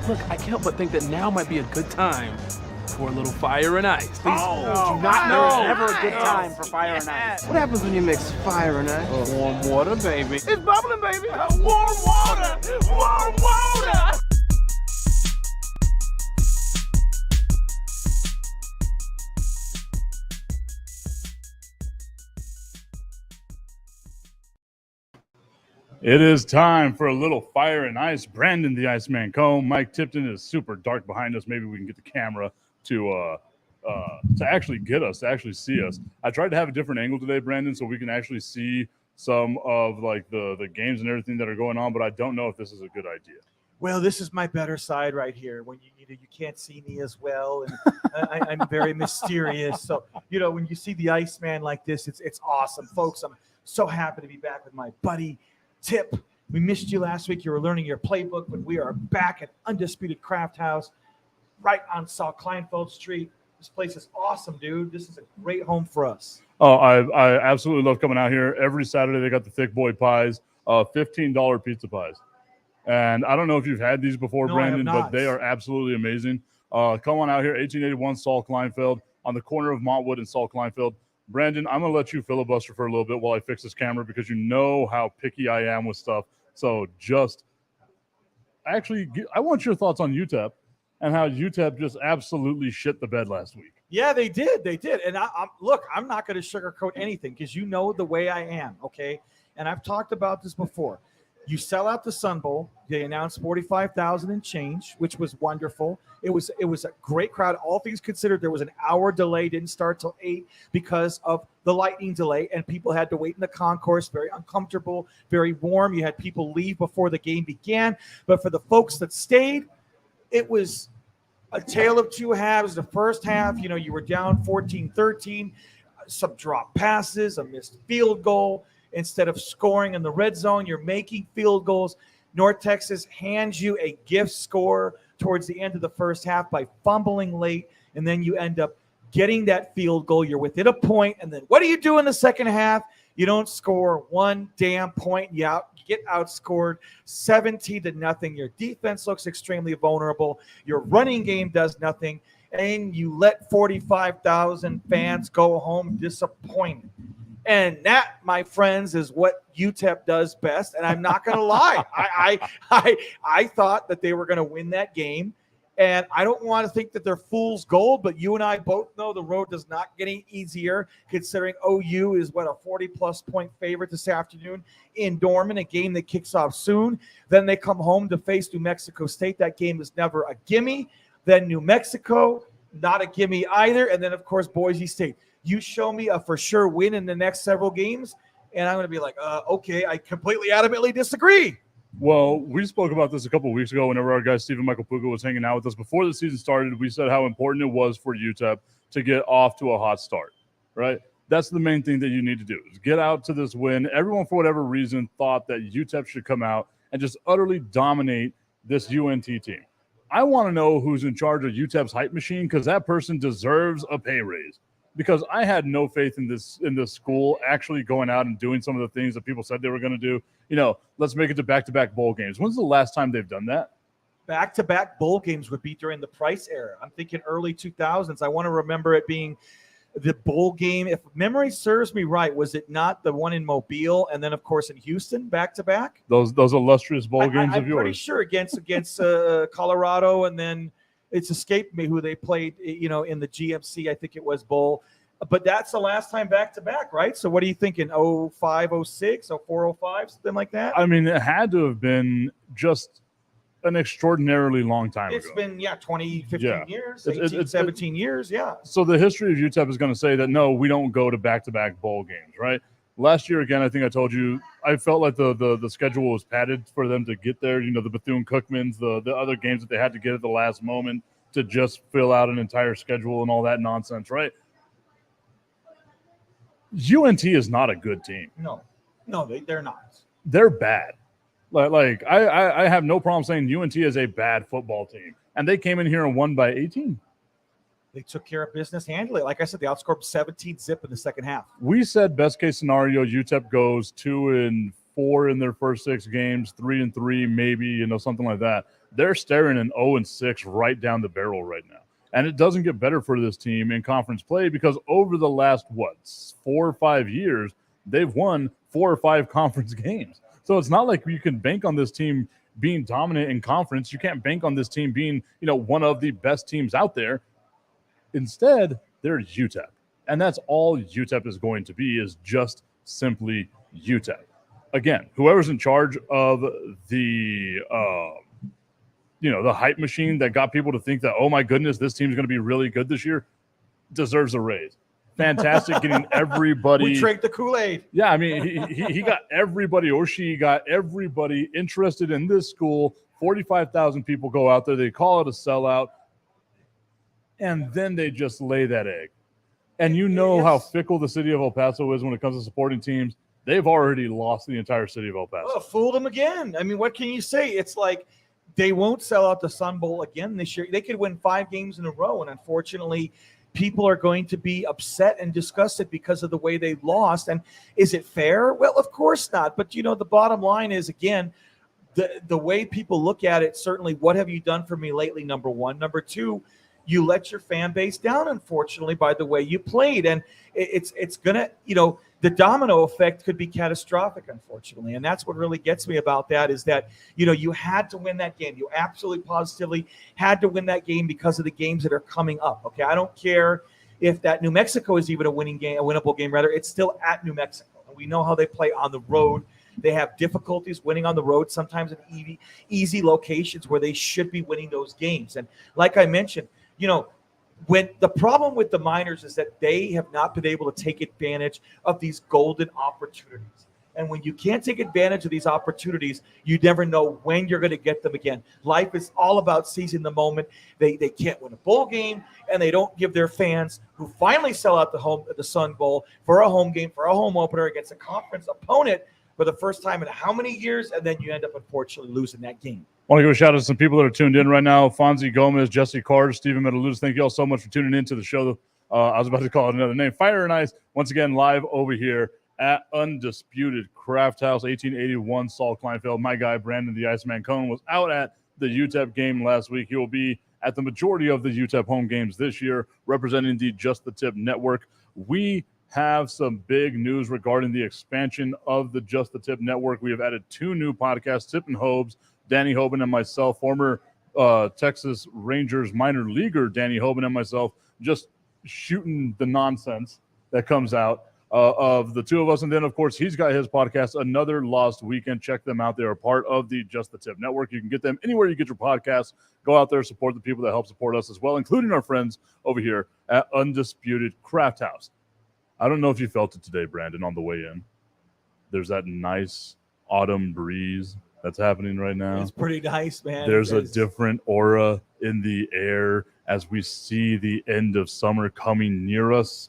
Look, I can't help but think that now might be a good time for a little fire and ice. Do not know it's never a good time for fire and ice. What happens when you mix fire and ice? Warm water, baby. It's bubbling, baby. Warm water! Warm water! It is time for a little fire and ice. Brandon the Iceman Combe. Mike Tipton is super dark behind us. Maybe we can get the camera to actually get us, to actually see us. I tried to have a different angle today, Brandon, so we can actually see some of like the games and everything that are going on, but I don't know if this is a good idea. Well, this is my better side right here. When you can't see me as well, and I'm very mysterious. So when you see the Iceman like this, it's awesome, folks. I'm so happy to be back with my buddy Tip. We missed you last week. You were learning your playbook, but we are back at Undisputed Craft House, right on South Kleinfeld Street. This place is awesome, dude. This is a great home for us. Oh, I absolutely love coming out here. Every Saturday they got the thick boy pies, $15 pizza pies. And I don't know if you've had these before, No, Brandon, I have but not. they are absolutely amazing. Come on out here, 1881 Saul Kleinfeld, on the corner of Montwood and Saul Kleinfeld. Brandon, I'm going to let you filibuster for a little bit while I fix this camera because you know how picky I am with stuff. So I want your thoughts on UTEP and how UTEP just absolutely shit the bed last week. Yeah, they did. And I'm not going to sugarcoat anything because you know the way I am, okay? And I've talked about this before. You sell out the Sun Bowl. They announced 45,000 and change, which was wonderful. It was a great crowd. All things considered, there was an hour delay. Didn't start till 8 because of the lightning delay, and people had to wait in the concourse. Very uncomfortable, very warm. You had people leave before the game began. But for the folks that stayed, it was a tale of two halves. The first half, you were down 14-13, some drop passes, a missed field goal. Instead of scoring in the red zone, you're making field goals. North Texas hands you a gift score towards the end of the first half by fumbling late, and then you end up getting that field goal. You're within a point, and then what do you do in the second half? You don't score one damn point. You get outscored 17-0. Your defense looks extremely vulnerable. Your running game does nothing, and you let 45,000 fans go home disappointed. And that, my friends, is what UTEP does best. And I'm not going to lie. I thought that they were going to win that game. And I don't want to think that they're fool's gold, but you and I both know the road does not get any easier, considering OU is, a 40-plus point favorite this afternoon in Dorman, a game that kicks off soon. Then they come home to face New Mexico State. That game is never a gimme. Then New Mexico, not a gimme either. And then, of course, Boise State. You show me a for sure win in the next several games, and I'm going to be like, okay, I completely adamantly disagree. Well, we spoke about this a couple of weeks ago whenever our guy Stephen Michael Puga was hanging out with us. Before the season started, we said how important it was for UTEP to get off to a hot start, right? That's the main thing that you need to do is get out to this win. Everyone, for whatever reason, thought that UTEP should come out and just utterly dominate this UNT team. I want to know who's in charge of UTEP's hype machine because that person deserves a pay raise. Because I had no faith in this school actually going out and doing some of the things that people said they were going to do. Let's make it to back-to-back bowl games. When's the last time they've done that? Back-to-back bowl games would be during the Price era. I'm thinking early 2000s. I want to remember it being the bowl game. If memory serves me right, was it not the one in Mobile and then, of course, in Houston back-to-back? Those illustrious bowl games of yours. I'm pretty sure against Colorado, and then it's escaped me who they played, in the GMC, I think it was bowl. But that's the last time back-to-back, right? So what are you thinking, 05, 06, 04, 05, something like that? I mean, it had to have been just an extraordinarily long time ago. It's been, 20, 15 years, 18, 17 years, yeah. So the history of UTEP is going to say that, no, we don't go to back-to-back bowl games, right? Last year, again, I think I told you, I felt like the schedule was padded for them to get there. The Bethune-Cookmans, the other games that they had to get at the last moment to just fill out an entire schedule and all that nonsense, right? UNT is not a good team. No, they're not. They're bad. Like I have no problem saying UNT is a bad football team. And they came in here and won by 18. They took care of business handily. Like I said, they outscored 17-0 in the second half. We said best case scenario, UTEP goes 2-4 in their first 6 games, 3-3 maybe, something like that. they're staring an 0-6 right down the barrel right now. And it doesn't get better for this team in conference play because over the last, 4 or 5 years, they've won 4 or 5 conference games. So it's not like you can bank on this team being dominant in conference. You can't bank on this team being, one of the best teams out there. Instead, they're UTEP. And that's all UTEP is going to be, is just simply UTEP. Again, whoever's in charge of the the hype machine that got people to think that, oh my goodness, this team's going to be really good this year, deserves a raise. Fantastic getting everybody. We drank the Kool-Aid. Yeah, I mean, he got everybody, or she got everybody interested in this school. 45,000 people go out there. They call it a sellout. And then they just lay that egg. And you know how fickle the city of El Paso is when it comes to supporting teams. They've already lost the entire city of El Paso. Well, fooled them again. I mean, what can you say? It's like they won't sell out the Sun Bowl again this year. They could win 5 games in a row, and unfortunately, people are going to be upset and disgusted because of the way they lost. And is it fair? Well, of course not. But, the bottom line is, again, the way people look at it, certainly, what have you done for me lately, number one. Number two, you let your fan base down, unfortunately, by the way you played. And it's going to, the domino effect could be catastrophic, unfortunately. And that's what really gets me about that is that, you had to win that game. You absolutely positively had to win that game because of the games that are coming up. Okay, I don't care if that New Mexico is even a winnable game, rather. It's still at New Mexico. And we know how they play on the road. They have difficulties winning on the road, sometimes in easy locations where they should be winning those games. And like I mentioned, when the problem with the Miners is that they have not been able to take advantage of these golden opportunities. And when you can't take advantage of these opportunities, you never know when you're going to get them again. Life is all about seizing the moment. They can't win a bowl game, and they don't give their fans who finally sell out the Sun Bowl for a home game, for a home opener against a conference opponent for the first time in how many years, and then you end up unfortunately losing that game. I want to give a shout out to some people that are tuned in right now. Fonzie Gomez, Jesse Carter, Stephen Metaludis. Thank you all so much for tuning in to the show. I was about to call it another name. Fire and Ice, once again, live over here at Undisputed Craft House, 1881 Saul Kleinfeld. My guy, Brandon the Iceman Cohn, was out at the UTEP game last week. He will be at the majority of the UTEP home games this year, representing the Just the Tip network. We have some big news regarding the expansion of the Just the Tip network. We have added 2 new podcasts, Tip and Hobes, Danny Hoban and myself, former Texas Rangers minor leaguer Danny Hoban and myself, just shooting the nonsense that comes out of the two of us. And then, of course, he's got his podcast, Another Lost Weekend. Check them out. They are part of the Just the Tip network. You can get them anywhere you get your podcasts. Go out there, support the people that help support us as well, including our friends over here at Undisputed Craft House. I don't know if you felt it today, Brandon, on the way in. There's that nice autumn breeze that's happening right now. It's pretty nice, man. There's a different aura in the air as we see the end of summer coming near us,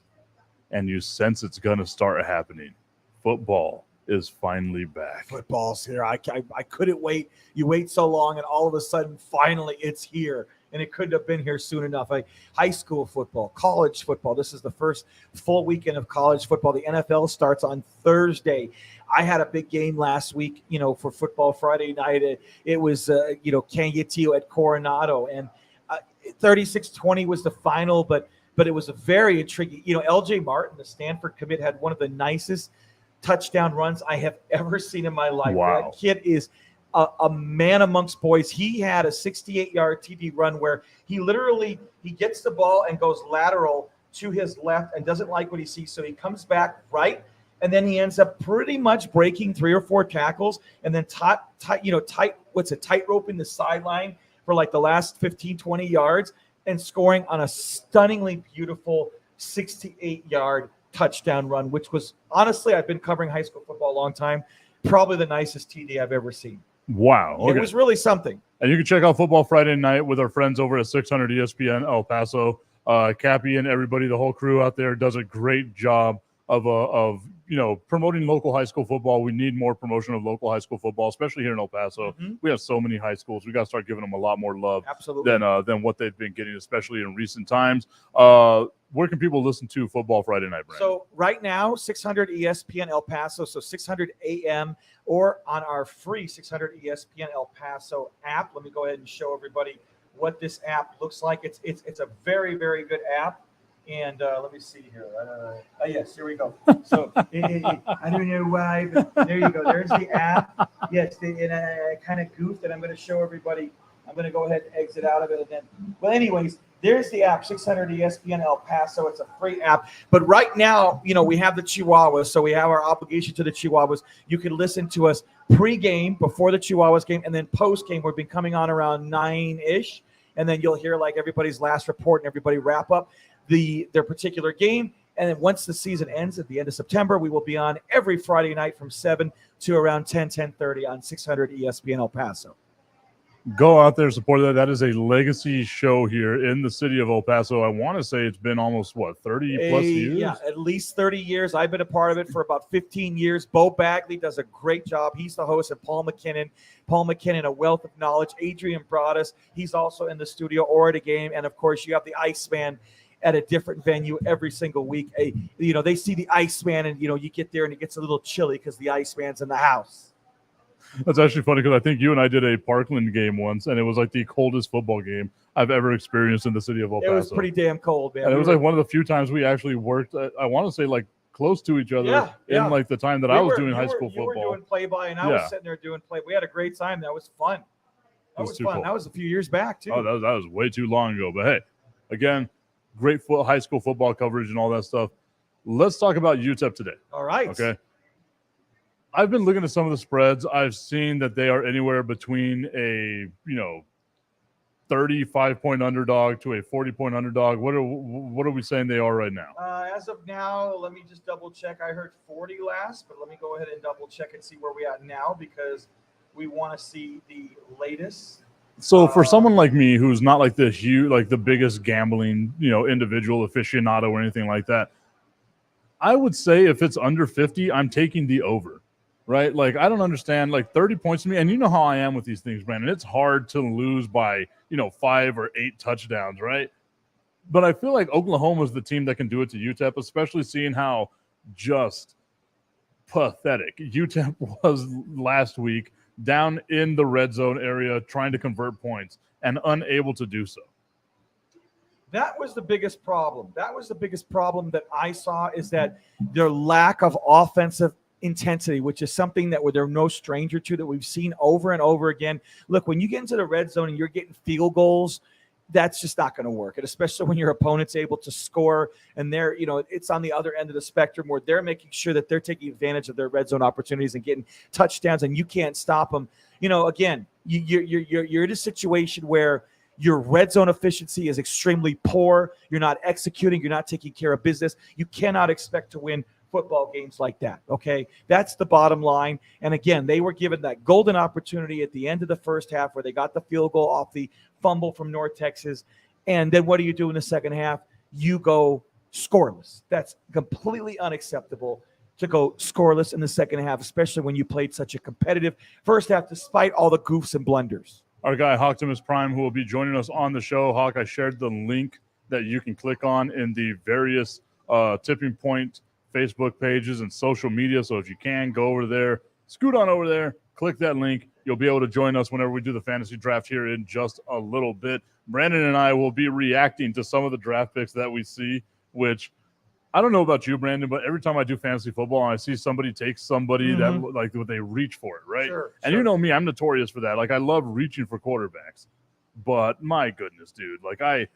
and you sense it's going to start happening. Football is finally back. Football's here. I couldn't wait. You wait so long, and all of a sudden, finally, it's here. And it couldn't have been here soon enough. High school football, college football. This is the first full weekend of college football. The NFL starts on Thursday. I had a big game last week, for football Friday night. It was, Canutillo at Coronado. And 36-20 was the final, but it was a very intriguing. L.J. Martin, the Stanford commit, had one of the nicest touchdown runs I have ever seen in my life. Wow. That kid is a man amongst boys. He had a 68-yard TD run where he gets the ball and goes lateral to his left and doesn't like what he sees. So he comes back right, and then he ends up pretty much breaking 3 or 4 tackles and then tight roping the sideline for like the last 15, 20 yards and scoring on a stunningly beautiful 68-yard touchdown run, which was, honestly, I've been covering high school football a long time, probably the nicest TD I've ever seen. Wow. Okay. It was really something. And you can check out Football Friday Night with our friends over at 600 ESPN El Paso. Cappy and everybody, the whole crew out there does a great job of promoting local high school football. We need more promotion of local high school football, especially here in El Paso. We have so many high schools. We got to start giving them a lot more love than what they've been getting, especially in recent times. Where can people listen to Football Friday Night, Brandon? So right now, 600 ESPN El Paso, so 600 AM, or on our free 600 ESPN El Paso app. Let me go ahead and show everybody what this app looks like. It's a very, very good app. And let me see here. Yes, here we go. So I don't know why, but there you go. There's the app. Yes, and I kind of goofed, and I'm going to show everybody. I'm going to go ahead and exit out of it. And then, well, anyways, there's the app, 600 ESPN El Paso. It's a free app. But right now, we have the Chihuahuas, so we have our obligation to the Chihuahuas. You can listen to us pre-game, before the Chihuahuas game, and then post-game. We've been coming on around 9-ish, and then you'll hear like everybody's last report and everybody wrap up their particular game. And then once the season ends at the end of September, we will be on every Friday night from 7 to around 10:30 on 600 ESPN El Paso. Go out there, support that. That is a legacy show here in the city of El Paso. I want to say it's been almost, 30 plus years? Yeah, at least 30 years. I've been a part of it for about 15 years. Bo Bagley does a great job. He's the host, and Paul McKinnon, a wealth of knowledge. Adrian Broadus, he's also in the studio or at a game. And, of course, you have the Iceman at a different venue every single week. They see the Iceman, and, you get there, and it gets a little chilly because the Iceman's in the house. That's actually funny because I think you and I did a Parkland game once, and it was like the coldest football game I've ever experienced in the city of El Paso. It was pretty damn cold, man. And it was like one of the few times we actually worked, I want to say, like close to each other in like the time that I was doing high school football. You were doing play-by, and I was sitting there doing play. We had a great time. That was fun. That was fun. Cool. That was a few years back, too. Oh, that was way too long ago. But, hey, again, great high school football coverage and all that stuff. Let's talk about UTEP today. All right. Okay. I've been looking at some of the spreads. I've seen that they are anywhere between a 35-point underdog to a 40-point underdog. What are we saying they are right now? As of now, let me just double check. I heard 40 last, but let me go ahead and double check and see where we are now, because we want to see the latest. So for someone like me, who's not like the biggest gambling, individual aficionado or anything like that, I would say if it's under 50, I'm taking the over. Right? Like, I don't understand, like 30 points to me. And you know how I am with these things, Brandon. It's hard to lose by, 5 or 8 touchdowns, right? But I feel like Oklahoma is the team that can do it to UTEP, especially seeing how just pathetic UTEP was last week down in the red zone area trying to convert points and unable to do so. That was the biggest problem. That was the biggest problem that I saw, is that their lack of offensive intensity, which is something that they're no stranger to, that we've seen over and over again. Look, when you get into the red zone and you're getting field goals, that's just not going to work. And especially when your opponent's able to score, and they're, it's on the other end of the spectrum where they're making sure that they're taking advantage of their red zone opportunities and getting touchdowns, and you can't stop them. Again, you're in a situation where your red zone efficiency is extremely poor. You're not executing. You're not taking care of business. You cannot expect to win football games like that. Okay, that's the bottom line. And again, they were given that golden opportunity at the end of the first half where they got the field goal off the fumble from North Texas. And then what do you do in the second half? You go scoreless. That's completely unacceptable to go scoreless in the second half, especially when you played such a competitive first half despite all the goofs and blunders. Our guy Hawktimus Prime, who will be joining us on the show. Hawk, I shared the link that you can click on in the various tipping point Facebook pages and social media. So if you can, go over there, scoot on over there, click that link. You'll be able to join us whenever we do the fantasy draft here in just a little bit. Brandon and I will be reacting to some of the draft picks that we see, which I don't know about you, Brandon, but every time I do fantasy football and I see somebody take somebody that like they reach for it, right? Sure, and you know me, I'm notorious for that. Like, I love reaching for quarterbacks, but my goodness, dude, like I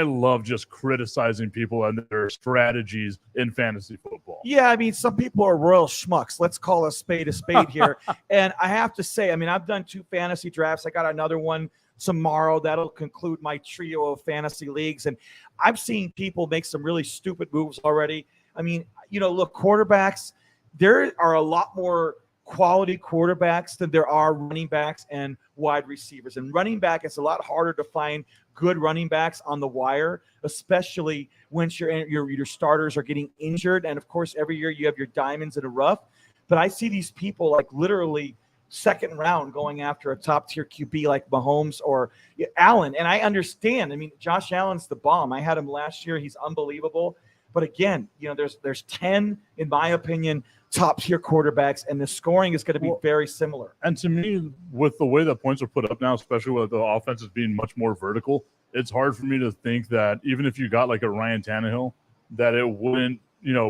love just criticizing people and their strategies in fantasy football. Yeah, I mean, some people are royal schmucks. Let's call a spade here. And I have to say, I mean, I've done 2 fantasy drafts. I got another one tomorrow. That'll conclude my trio of fantasy leagues. And I've seen people make some really stupid moves already. I mean, look, quarterbacks, there are a lot more quality quarterbacks than there are running backs and wide receivers. And running back, it's a lot harder to find good running backs on the wire, especially when your starters are getting injured. And of course, every year you have your diamonds in the rough. But I see these people like literally second round going after a top tier QB like Mahomes or Allen. And I understand. I mean, Josh Allen's the bomb. I had him last year. He's unbelievable. But again, there's 10, in my opinion, top tier quarterbacks, and the scoring is going to be very similar. And to me, with the way that points are put up now, especially with the offenses being much more vertical, it's hard for me to think that even if you got like a Ryan Tannehill, that it wouldn't,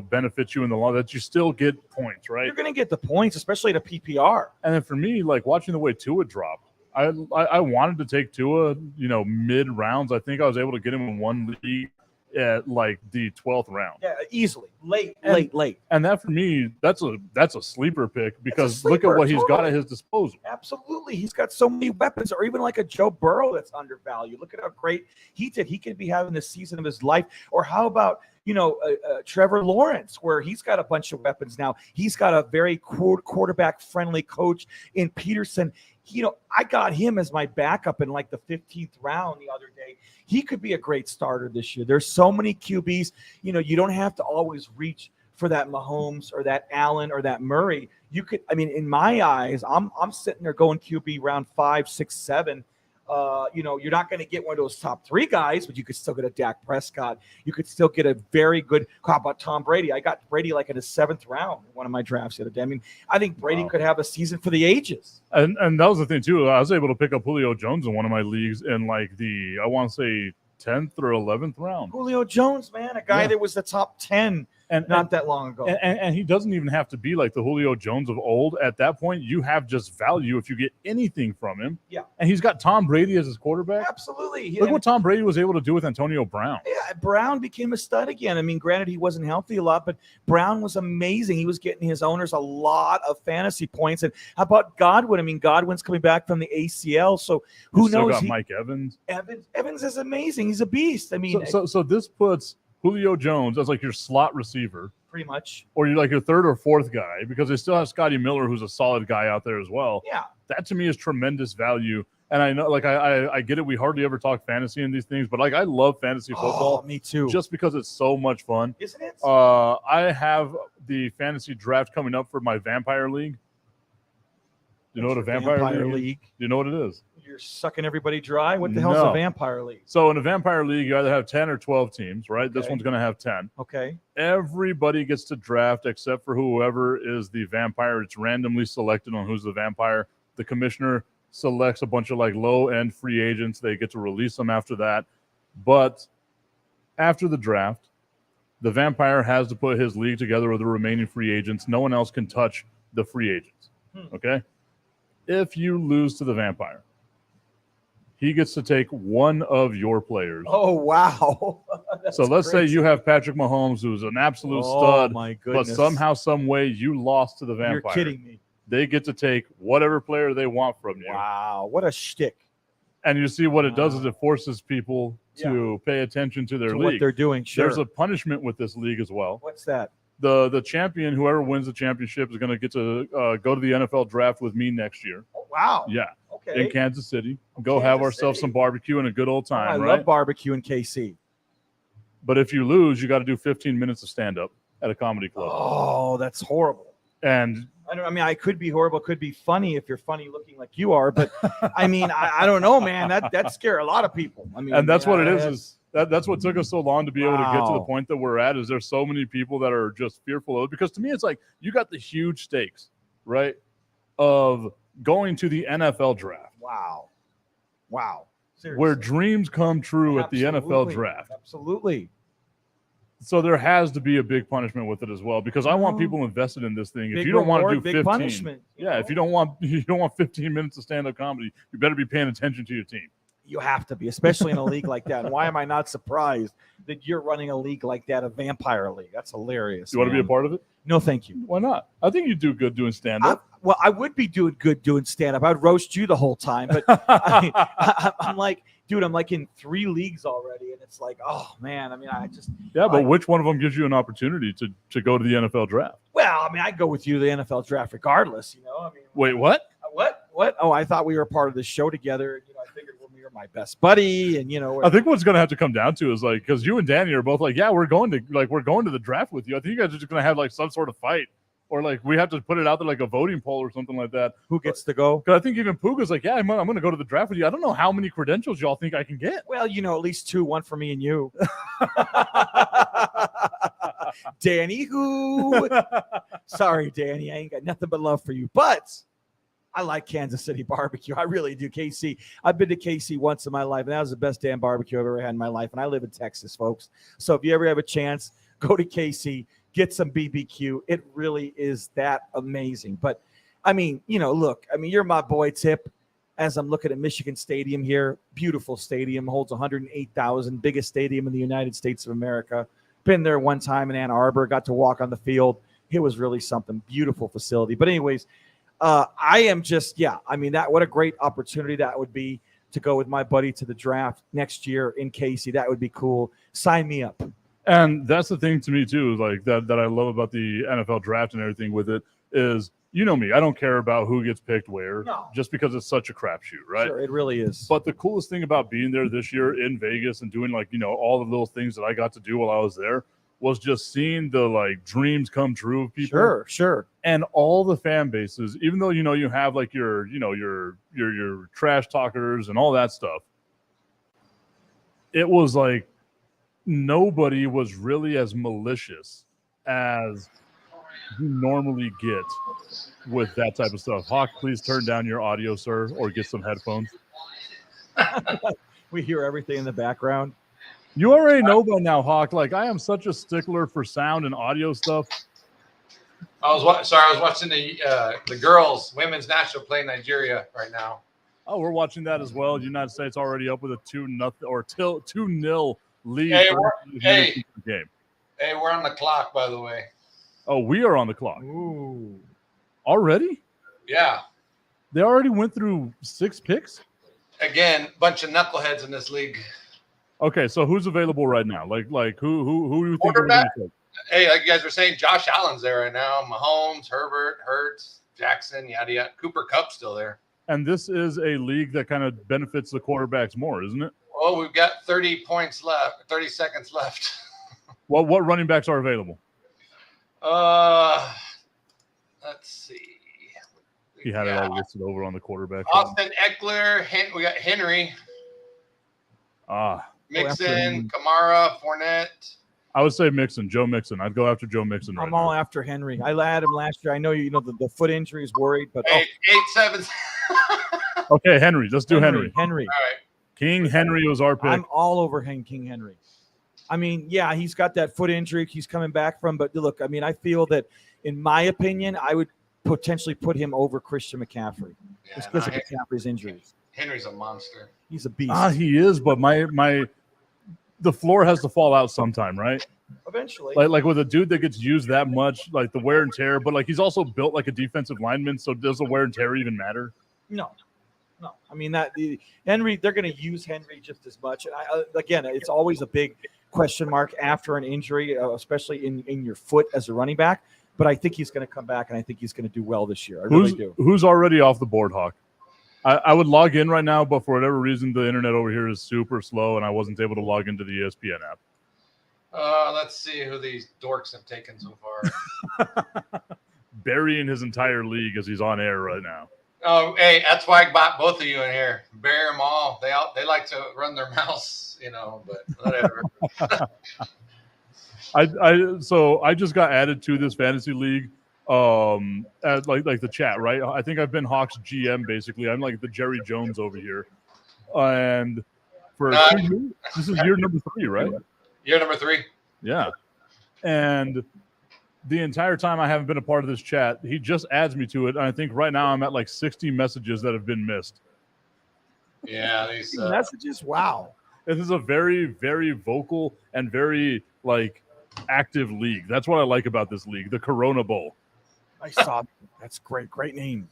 benefit you in the long, that you still get points, right? You're going to get the points, especially at a PPR. And then for me, like watching the way Tua dropped, I wanted to take Tua, mid rounds. I think I was able to get him in one league at like the 12th round. Yeah, easily. Late. And that for me, that's a sleeper pick because look at what he's got at his disposal. Absolutely. He's got so many weapons, or even like a Joe Burrow that's undervalued. Look at how great he did. He could be having the season of his life. Or how about, Trevor Lawrence, where he's got a bunch of weapons now. He's got a very quarterback-friendly coach in Peterson. I got him as my backup in like the 15th round the other day. He could be a great starter this year. There's so many QBs. You don't have to always reach for that Mahomes or that Allen or that Murray. You could, in my eyes, I'm sitting there going QB round 5, 6, 7. You're not going to get one of those top 3 guys, but you could still get a Dak Prescott. You could still get a very good. How about Tom Brady? I got Brady like in the 7th round in one of my drafts the other day. I think Brady could have a season for the ages. And that was the thing too. I was able to pick up Julio Jones in one of my leagues in like I want to say 10th or 11th round. Julio Jones, man, a guy that was the top 10 not that long ago. And he doesn't even have to be like the Julio Jones of old. At that point, you have just value if you get anything from him. Yeah. And he's got Tom Brady as his quarterback. Absolutely. Look what Tom Brady was able to do with Antonio Brown. Yeah, Brown became a stud again. Granted, he wasn't healthy a lot, but Brown was amazing. He was getting his owners a lot of fantasy points. And how about Godwin? Godwin's coming back from the ACL, so who knows? Got Mike Evans. Evans is amazing. He's a beast. So this puts Julio Jones as like your slot receiver, pretty much, or you're like your 3rd or 4th guy, because they still have Scotty Miller, who's a solid guy out there as well. Yeah, that to me is tremendous value. And I know, like I get it. We hardly ever talk fantasy in these things, but like I love fantasy football. Me too. Just because it's so much fun, isn't it? I have the fantasy draft coming up for my Vampire League. You know what a Vampire League is? Do you know what it is? You're sucking everybody dry? What the hell's a Vampire League? So in a Vampire League, you either have 10 or 12 teams, right? Okay. This one's going to have 10. Okay. Everybody gets to draft except for whoever is the vampire. It's randomly selected on who's the vampire. The commissioner selects a bunch of like low-end free agents. They get to release them after that. But after the draft, the vampire has to put his league together with the remaining free agents. No one else can touch the free agents, okay? If you lose to the vampire, he gets to take one of your players. Oh, wow. So let's say you have Patrick Mahomes, who's an absolute stud, my goodness, but somehow, some way, you lost to the vampire. You're kidding me. They get to take whatever player they want from you. Wow, what a shtick. And you see what it does is it forces people to pay attention to their league. What they're doing, sure. There's a punishment with this league as well. What's that? The champion, whoever wins the championship, is going to get to go to the NFL draft with me next year. Oh, wow. Yeah. Okay. In Kansas City. Go have ourselves some barbecue and a good old time, I love barbecue in KC. But if you lose, you got to do 15 minutes of stand-up at a comedy club. Oh, that's horrible. And I could be horrible, could be funny if you're funny looking like you are, but I don't know, man. That scare a lot of people. And that's what it is that's what took us so long to be able to get to the point that we're at, is there's so many people that are just fearful of it. Because to me, it's like you got the huge stakes, right, of going to the NFL draft. Wow. Seriously. Where dreams come true at the NFL draft. Absolutely. So there has to be a big punishment with it as well, because I want people invested in this thing. If you don't want to do 15, punishment, if you don't want 15 minutes of stand-up comedy, you better be paying attention to your team. You have to be, especially in a league like that. And why am I not surprised that you're running a league like that, a vampire league? That's hilarious. You want to be a part of it? No, thank you. Why not? I think you do good doing stand-up. Well, I would be doing stand up. I would roast you the whole time, but I'm like, dude, I'm like in 3 leagues already, and it's like, oh man. I mean, but which one of them gives you an opportunity to go to the NFL draft? Well, I mean, I go with you to the NFL draft regardless. I mean, wait, what? What? Oh, I thought we were part of the show together. I figured when we were my best buddy, and I think what's going to have to come down to is like, because you and Danny are both like, yeah, we're going to the draft with you. I think you guys are just going to have like some sort of fight. Or like we have to put it out there like a voting poll or something like that. Who gets to go? Because I think even Puga's like, yeah, I'm going to go to the draft with you. I don't know how many credentials y'all think I can get. Well, at least 2, one for me and you. Danny, who? Sorry, Danny, I ain't got nothing but love for you. But I like Kansas City barbecue. I really do. KC. I've been to KC once in my life, and that was the best damn barbecue I've ever had in my life. And I live in Texas, folks. So if you ever have a chance, go to KC. Get some BBQ. It really is that amazing. But, I mean, look, you're my boy, Tip, as I'm looking at Michigan Stadium here. Beautiful stadium, holds 108,000, biggest stadium in the United States of America. Been there one time in Ann Arbor, got to walk on the field. It was really something. Beautiful facility. But anyways, I am just, what a great opportunity that would be to go with my buddy to the draft next year in Casey. That would be cool. Sign me up. And that's the thing to me too, like that I love about the NFL draft and everything with it is, me, I don't care about who gets picked where, just because it's such a crapshoot, right? Sure, it really is. But the coolest thing about being there this year in Vegas and doing all the little things that I got to do while I was there was just seeing the like dreams come true of people. Sure. And all the fan bases, even though you have like your trash talkers and all that stuff, it was like nobody was really as malicious as you normally get with that type of stuff. Hawk, please turn down your audio, sir, or get some headphones. We hear everything in the background. You already know by now, Hawk. Like, I am such a stickler for sound and audio stuff. I was watching the girls women's national play Nigeria right now. Oh, we're watching that as well. The United States already up with a 2-0 or 2-0 lead. Hey, we're on the clock, by the way. Oh, we are on the clock. Ooh. Already? Yeah. They already went through 6 picks? Again, bunch of knuckleheads in this league. Okay, so who's available right now? Like who do you think? Quarterback? Hey, like you guys were saying, Josh Allen's there right now. Mahomes, Herbert, Hurts, Jackson, yada yada. Cooper Kupp's still there. And this is a league that kind of benefits the quarterbacks more, isn't it? Oh, we've got 30 points left, 30 seconds left. What running backs are available? Let's see. He had it all listed over on the quarterback. Austin Eckler. We got Henry. Mixon, Kamara, Fournette. I would say Mixon, Joe Mixon. I'd go after Joe Mixon. I'm all after Henry. I had him last year. I know the foot injury is worried, but 8-7. Okay, Henry. Let's do Henry. Henry. All right. King Henry was our pick. I'm all over King Henry. I mean, yeah, he's got that foot injury he's coming back from. But look, I mean, I feel that, in my opinion, I would potentially put him over Christian McCaffrey just because of McCaffrey's injuries. Henry's a monster. He's a beast. He is, but the floor has to fall out sometime, right? Eventually. Like with a dude that gets used that much, like the wear and tear, but like he's also built like a defensive lineman, so does the wear and tear even matter? No. I mean, Henry, they're going to use Henry just as much. And again, it's always a big question mark after an injury, especially in your foot as a running back. But I think he's going to come back, and I think he's going to do well this year. I really do. Who's already off the board, Hawk? I would log in right now, but for whatever reason, the internet over here is super slow, and I wasn't able to log into the ESPN app. Let's see who these dorks have taken so far. Burying his entire league as he's on air right now. Oh, hey, that's why I bought both of you in here. Bury them all. They like to run their mouths, but whatever. So I just got added to this fantasy league. As like the chat, right? I think I've been Hawks GM basically. I'm like the Jerry Jones over here, and this is year number 3, right? Year number 3. Yeah, and the entire time I haven't been a part of this chat, he just adds me to it, and I think right now I'm at like 60 messages that have been missed. Yeah, these messages. Wow, this is a very, very vocal and very like active league. That's what I like about this league, the Corona Bowl. I saw. That's great. Great name.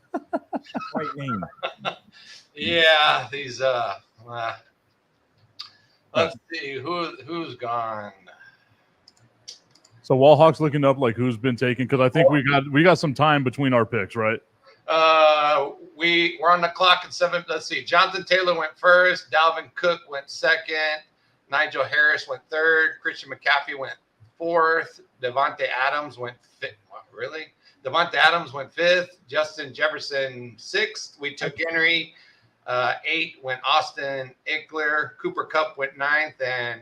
Great name. Yeah, these. Let's see who's gone. So while Hawk's looking up like who's been taken, because I think we got some time between our picks, right? We're on the clock at 7. Let's see. Jonathan Taylor went first. Dalvin Cook went second. Nigel Harris went third. Christian McCaffrey went fourth. Devontae Adams went fifth. What, really? Devontae Adams went fifth. Justin Jefferson sixth. We took Henry. 8 went Austin Eckler. Cooper Kupp went 9th, and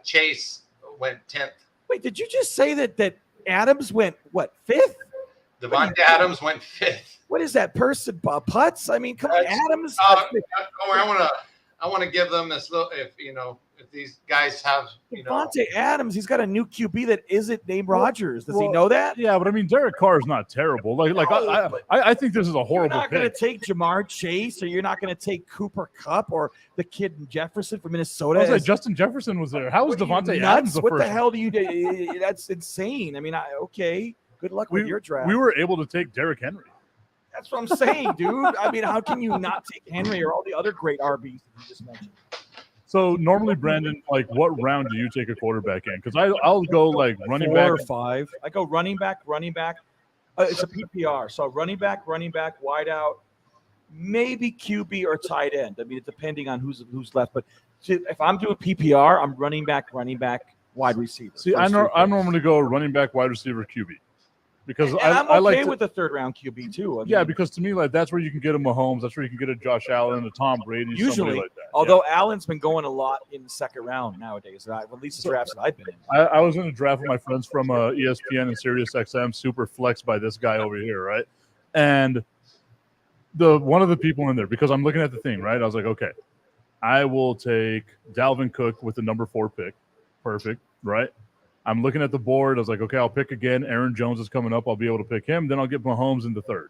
Chase went 10th. Wait, did you just say that Adams went what 5th? Devontae Adams went 5th. What is that person? Putz? I mean, come on, Adams. I want to give them this little. If these guys have Devontae Adams, he's got a new QB that isn't named Rodgers. Does he know that? Yeah, but I mean, Derek Carr is not terrible. I think this is a horrible. You're not going to take Jamar Chase, or you're not going to take Cooper Kupp, or the kid in Jefferson from Minnesota. I was like, Justin Jefferson was there. How was Devontae Adams the what first? The hell do you do? That's insane. I mean, okay, good luck with your draft. We were able to take Derrick Henry. That's what I'm saying, dude. I mean, how can you not take Henry or all the other great RBs that you just mentioned? So normally, Brandon, like, what round do you take a quarterback in? Because I'll go like running 4 back or 5. I go running back. It's a PPR, so running back, wide out, maybe QB or tight end. I mean, depending on who's left. But if I'm doing PPR, I'm running back, wide receiver. See, I normally go running back, wide receiver, QB. Because I'm okay I like with the 3rd round QB too. I mean, yeah, because to me, like, that's where you can get a Mahomes, that's where you can get a Josh Allen, a Tom Brady, usually, somebody like that. Although Allen's been going a lot in the 2nd round nowadays, at least the drafts that I've been in. I was in a draft with my friends from ESPN and Sirius XM, super flexed by this guy over here, right? And one of the people in there, because I'm looking at the thing, right? I was like, okay, I will take Dalvin Cook with the number 4 pick. Perfect, right? I'm looking at the board. I was like, okay, I'll pick again. Aaron Jones is coming up. I'll be able to pick him. Then I'll get Mahomes in the 3rd.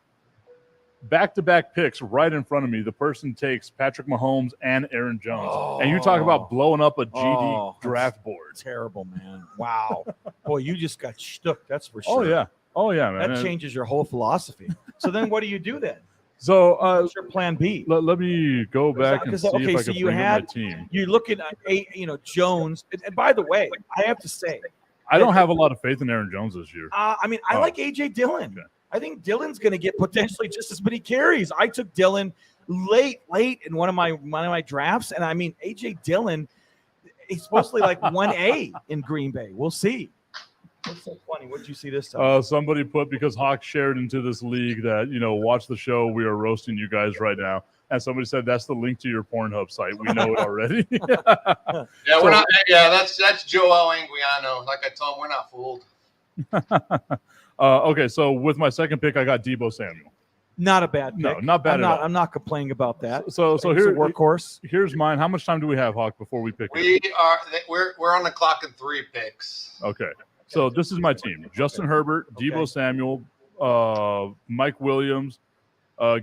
Back-to-back picks right in front of me. The person takes Patrick Mahomes and Aaron Jones. And you talk about blowing up a GD draft board. Terrible, man. Wow. Boy, you just got shook. That's for sure. Oh, yeah, man. That changes your whole philosophy. So then what do you do then? So what's your plan B? Let me go back and see if I can bring up my team. You're looking at Jones. And by the way, I have to say, I don't have a lot of faith in Aaron Jones this year. I like A.J. Dillon. Okay. I think Dillon's going to get potentially just as many carries. I took Dillon late in one of my drafts, and I mean A.J. Dillon, he's supposedly like 1A in Green Bay. We'll see. What's so funny? What did you see this time? Somebody put, because Hawk shared into this league that, watch the show. We are roasting you guys right now. And somebody said that's the link to your Pornhub site. We know it already. We're not. Yeah, that's Joel Anguiano. Like I told him, we're not fooled. Okay, so with my 2nd pick, I got Deebo Samuel. Not a bad pick. No, not bad at all. I'm not complaining about that. So here's a workhorse. Here's mine. How much time do we have, Hawk, before we pick? We're on the clock in 3 picks. Okay. So this is my team: Justin Herbert, Deebo Samuel, Mike Williams,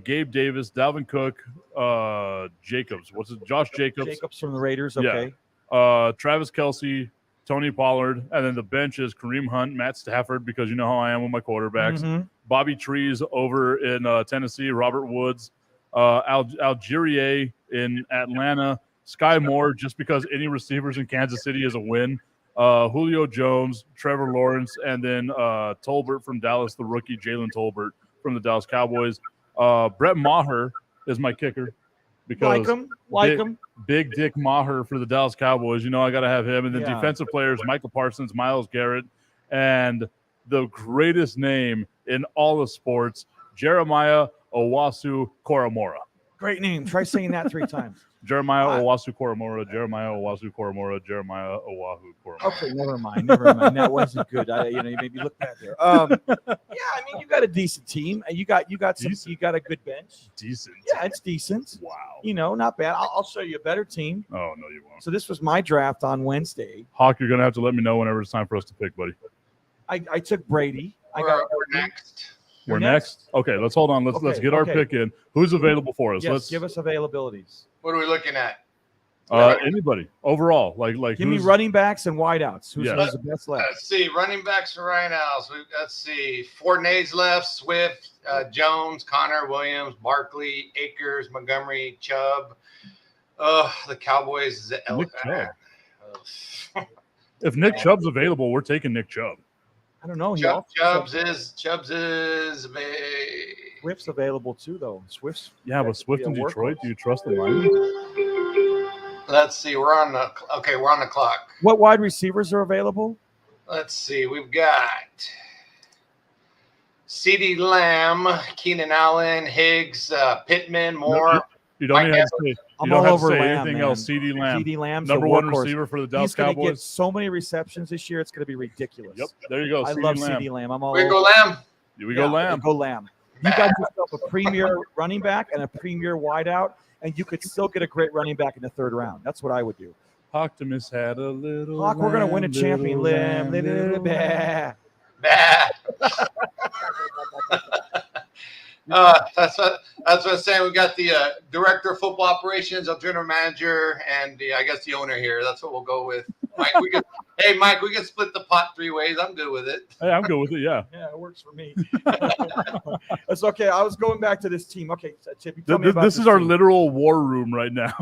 Gabe Davis, Dalvin Cook, Jacobs. What's it? Josh Jacobs. Jacobs from the Raiders. Okay. Yeah. Travis Kelce, Tony Pollard, and then the bench is Kareem Hunt, Matt Stafford, because you know how I am with my quarterbacks. Mm-hmm. Bobby Trees over in Tennessee, Robert Woods, Algier in Atlanta, Sky Moore, just because any receivers in Kansas City is a win. Julio Jones, Trevor Lawrence, and then Tolbert from Dallas, the rookie Jalen Tolbert from the Dallas Cowboys. Brett Maher is my kicker because like him. Big Dick Maher for the Dallas Cowboys. I got to have him. And then defensive players, Michael Parsons, Myles Garrett, and the greatest name in all of sports, Jeremiah Owusu-Koramoah. Great name. Try saying that 3 times. Jeremiah Owusu-Koramoah, Jeremiah Owusu-Koramoah, Jeremiah Owahu-Koramoah. Okay, never mind. That wasn't good. You made me look bad there. I mean, you got a decent team, and you got a good bench. Decent. Yeah, it's decent. Wow. Not bad. I'll show you a better team. Oh no, you won't. So this was my draft on Wednesday. Hawk, you're gonna have to let me know whenever it's time for us to pick, buddy. I took Brady. We're next. We're next. Okay, let's hold on. Let's get our pick in. Who's available for us? Yes, give us availabilities. What are we looking at? Anybody overall, like Give me who's- running backs and wideouts. Who's Yeah. has the best left? Let's see, running backs right now. So let's see, Fournet's left, Swift, Jones, Connor, Williams, Barkley, Akers, Montgomery, Chubb. The Cowboys. Nick Chubb. If Nick Chubb's available, we're taking Nick Chubb. I don't know. Chubb's is Swift's available too, though. Swift's. Yeah, but Swift in Detroit, do you trust the line? Let's see, we're on the clock. What wide receivers are available? Let's see, we've got CeeDee Lamb, Keenan Allen, Higgs, Pittman, Moore. You don't even have to say, I'm you don't all have over to say Lamb, anything man. else. CeeDee Lamb, CeeDee Lamb's number the one workhorse. receiver for the Dallas He's going to get Cowboys. so many receptions this year. It's going to be ridiculous. Yep, there you go. I CeeDee love Lamb. CeeDee Lamb. I'm all We over. go Lamb. Here we go, Lamb. Go Lamb. You got yourself a premier running back and a premier wideout, and you could still get a great running back in the third round. That's what I would do. Hawktimus had a little. Hawk, we're going to win a champion. Lamb. That's what I'm saying. We got the director of football operations, our general manager, and I guess the owner here. That's what we'll go with. Mike, Mike, we can split the pot 3 ways. I'm good with it. Hey, I'm good with it. Yeah. Yeah, it works for me. That's okay. I was going back to this team. Okay, Chip, tell me about This is our team. literal war room right now.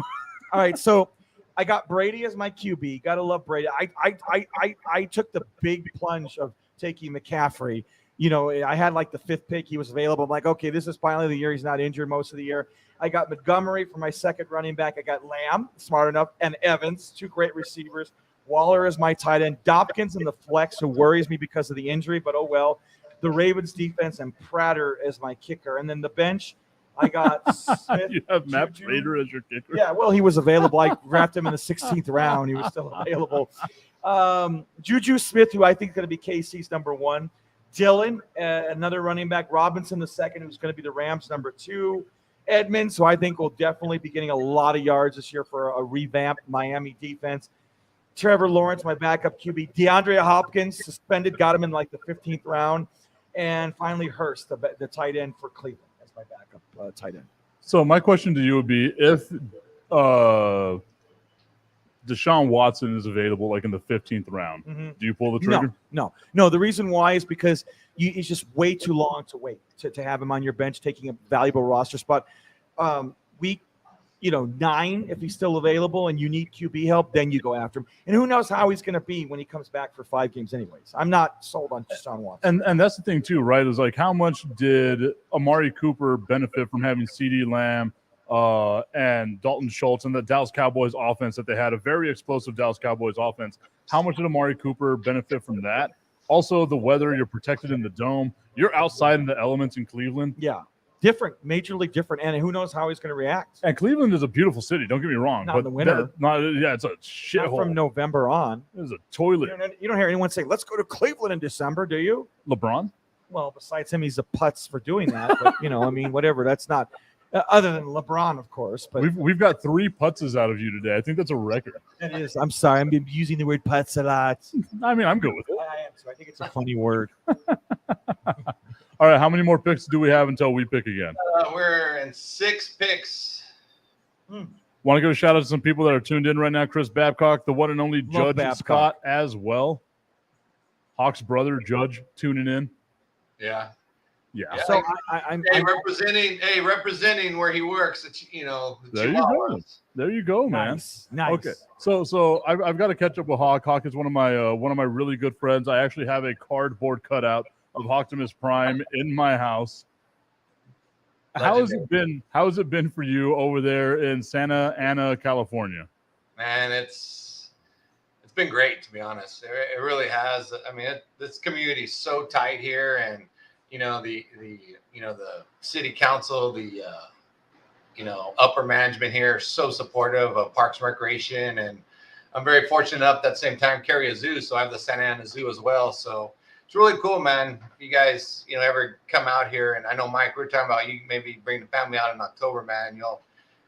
All right, so I got Brady as my QB. Got to love Brady. I took the big plunge of taking McCaffrey. You know, I had like the 5th pick. He was available. I'm like, okay, this is finally the year. He's not injured most of the year. I got Montgomery for my second running back. I got Lamb, smart enough, and Evans, 2 great receivers. Waller is my tight end. Dobkins in the flex, who worries me because of the injury, but oh well. The Ravens defense and Prater as my kicker. And then the bench, I got Smith. You have Matt Juju. Prater as your kicker. Yeah, well, he was available. I drafted him in the 16th round. He was still available. Juju Smith, who I think is going to be KC's number 1. Dillon, another running back. Robinson, the second, who's going to be the Rams' number 2. Edmonds, who I think will definitely be getting a lot of yards this year for a revamped Miami defense. Trevor Lawrence, my backup QB. DeAndre Hopkins, suspended, got him in like the 15th round. And finally, Hurst, the tight end for Cleveland, as my backup tight end. So my question to you would be, if Deshaun Watson is available like in the 15th round, do you pull the trigger? No. The reason why is because it's just way too long to wait to have him on your bench, taking a valuable roster spot. Week 9, if he's still available and you need QB help, then you go after him. And who knows how he's going to be when he comes back for 5 games anyways. I'm not sold on Deshaun Watson. And that's the thing too, right? Is like, how much did Amari Cooper benefit from having CeeDee Lamb and Dalton Schultz and the Dallas Cowboys offense that they had, a very explosive Dallas Cowboys offense? How much did Amari Cooper benefit from that? Also, the weather, you're protected in the dome. You're outside in the elements in Cleveland. Yeah. Different, majorly different. And who knows how he's going to react. And Cleveland is a beautiful city. Don't get me wrong. Not in the winter. It's a shithole. Not from November on. It's a toilet. You don't hear anyone say, let's go to Cleveland in December, do you? LeBron? Well, besides him, he's a putz for doing that. But, whatever. That's not other than LeBron, of course. But we've got 3 putzes out of you today. I think that's a record. it is. I'm sorry. I'm using the word putz a lot. I mean, I'm good with it. I am too. I think it's a funny word. All right, how many more picks do we have until we pick again? We're in 6 picks. Want to give a shout out to some people that are tuned in right now. Chris Babcock, the one and only Love Judge Babcock. Scott as well. Hawk's brother, Judge, tuning in. Yeah. Yeah. So I'm representing where he works. It's, the There you go. Chihuahuas. There you go, man. Nice. Okay. So I've got to catch up with Hawk. Hawk is one of my really good friends. I actually have a cardboard cutout of Hawktimus Prime in my house. How has it been for you over there in Santa Ana, California? Man, it's been great, to be honest. It really has. I mean, this community is so tight here, and the city council, the upper management here is so supportive of Parks and Recreation, and I'm very fortunate enough at the same time carry a zoo, so I have the Santa Ana Zoo as well. So it's really cool, man. If you guys, ever come out here, and I know, Mike, we were talking about you maybe bring the family out in October, man.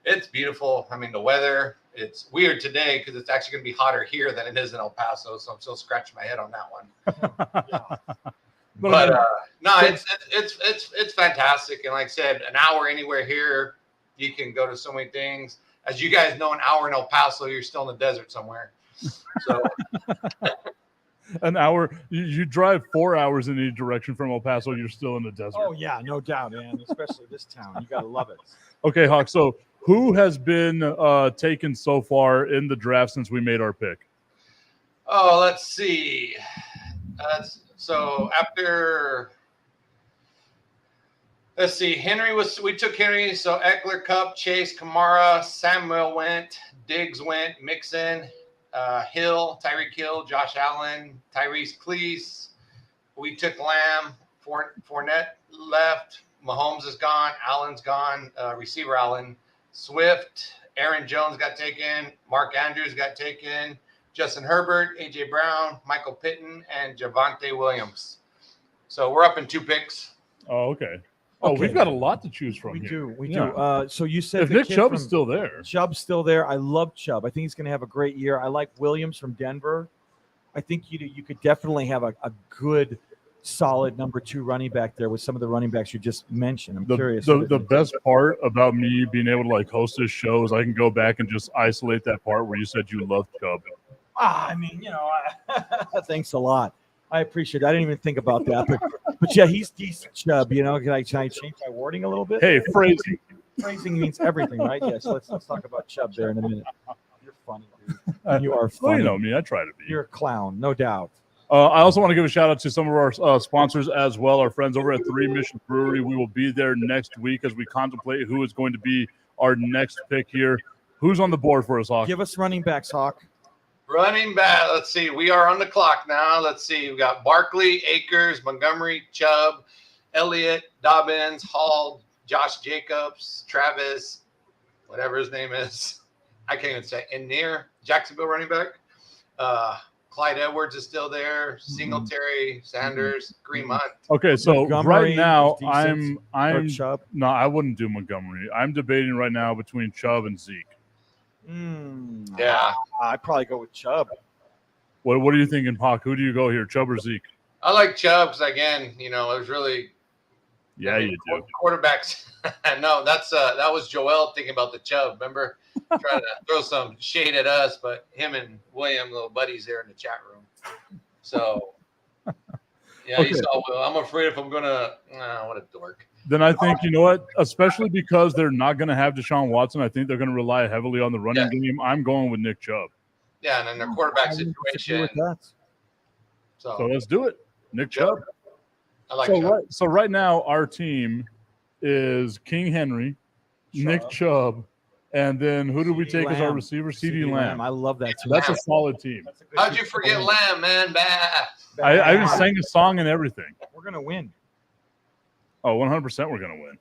It's beautiful. I mean, the weather, it's weird today because it's actually going to be hotter here than it is in El Paso, so I'm still scratching my head on that one. But no, it's fantastic. And like I said, an hour anywhere here, you can go to so many things. As you guys know, an hour in El Paso, you're still in the desert somewhere. So an hour. You drive 4 hours in any direction from El Paso, you're still in the desert. Oh yeah, no doubt, man. Especially this town, you gotta love it. Okay, Hawk. So who has been taken so far in the draft since we made our pick? Oh, let's see. So after, let's see, we took Henry. So Eckler, Cup, Chase, Kamara, Samuel went, Diggs went, Mixon, Hill, Tyreek Hill, Josh Allen, Tyrese Cleese. We took Lamb. Fournette left. Mahomes is gone. Allen's gone. Receiver Allen. Swift. Aaron Jones got taken. Mark Andrews got taken. Justin Herbert, A.J. Brown, Michael Pittman, and Javonte Williams. So we're up in 2 picks. Oh, okay. Oh, Okay. we've got a lot to choose from. We here. do. So you said If the Nick kid Chubb from- is still there, Chubb's still there. I love Chubb. I think he's going to have a great year. I like Williams from Denver. I think you could definitely have a good, solid number 2 running back there with some of the running backs you just mentioned. I'm curious. the best part about me being able to like host this show is I can go back and just isolate that part where you said you loved Chubb. I mean, thanks a lot. I appreciate it. I didn't even think about that. But yeah, he's decent, Chubb. Can I change my wording a little bit? Hey, phrasing. Phrasing means everything, right? Yes. Let's talk about Chubb there in a minute. You're funny, dude. You are Well, funny. you know me. I try to be. You're a clown, no doubt. I also want to give a shout out to some of our sponsors as well. Our friends over at 3 Mission Brewery. We will be there next week as we contemplate who is going to be our next pick here. Who's on the board for us, Hawk? Give us running backs, Hawk. Running back. Let's see. We are on the clock now. Let's see. We got Barkley, Akers, Montgomery, Chubb, Elliott, Dobbins, Hall, Josh Jacobs, Travis, whatever his name is. I can't even say. And near Jacksonville running back. Clyde Edwards is still there. Singletary, Sanders, Green Hunt. Okay, so Montgomery right now is decent. I'm Chubb. no, I wouldn't do Montgomery. I'm debating right now between Chubb and Zeke. Yeah. I'd probably go with Chubb. What are you thinking, Hawk? Who do you go here, Chubb or Zeke? I like Chubb because, again, it was really Yeah, you do. quarterbacks. No, that was Joel thinking about the Chubb. Remember, trying to throw some shade at us, but him and William, little buddies there in the chat room. So, yeah, Okay. you saw. I'm afraid if I'm gonna, what a dork. Then I think, you know what, especially because they're not going to have Deshaun Watson, I think they're going to rely heavily on the running game. I'm going with Nick Chubb. Yeah, and then their quarterback I wouldn't disagree situation. with that. So So let's do it. Nick Chubb. I like Chubb. So right now, our team is King Henry, Nick Chubb, and then who did we CeeDee take as our Lamb. receiver? CeeDee Lamb. I love that too. That's a solid team. That's a good How'd team. you forget Lamb, man? Bah. I even sang a song and everything. We're gonna win. Oh, 100% we're going to win.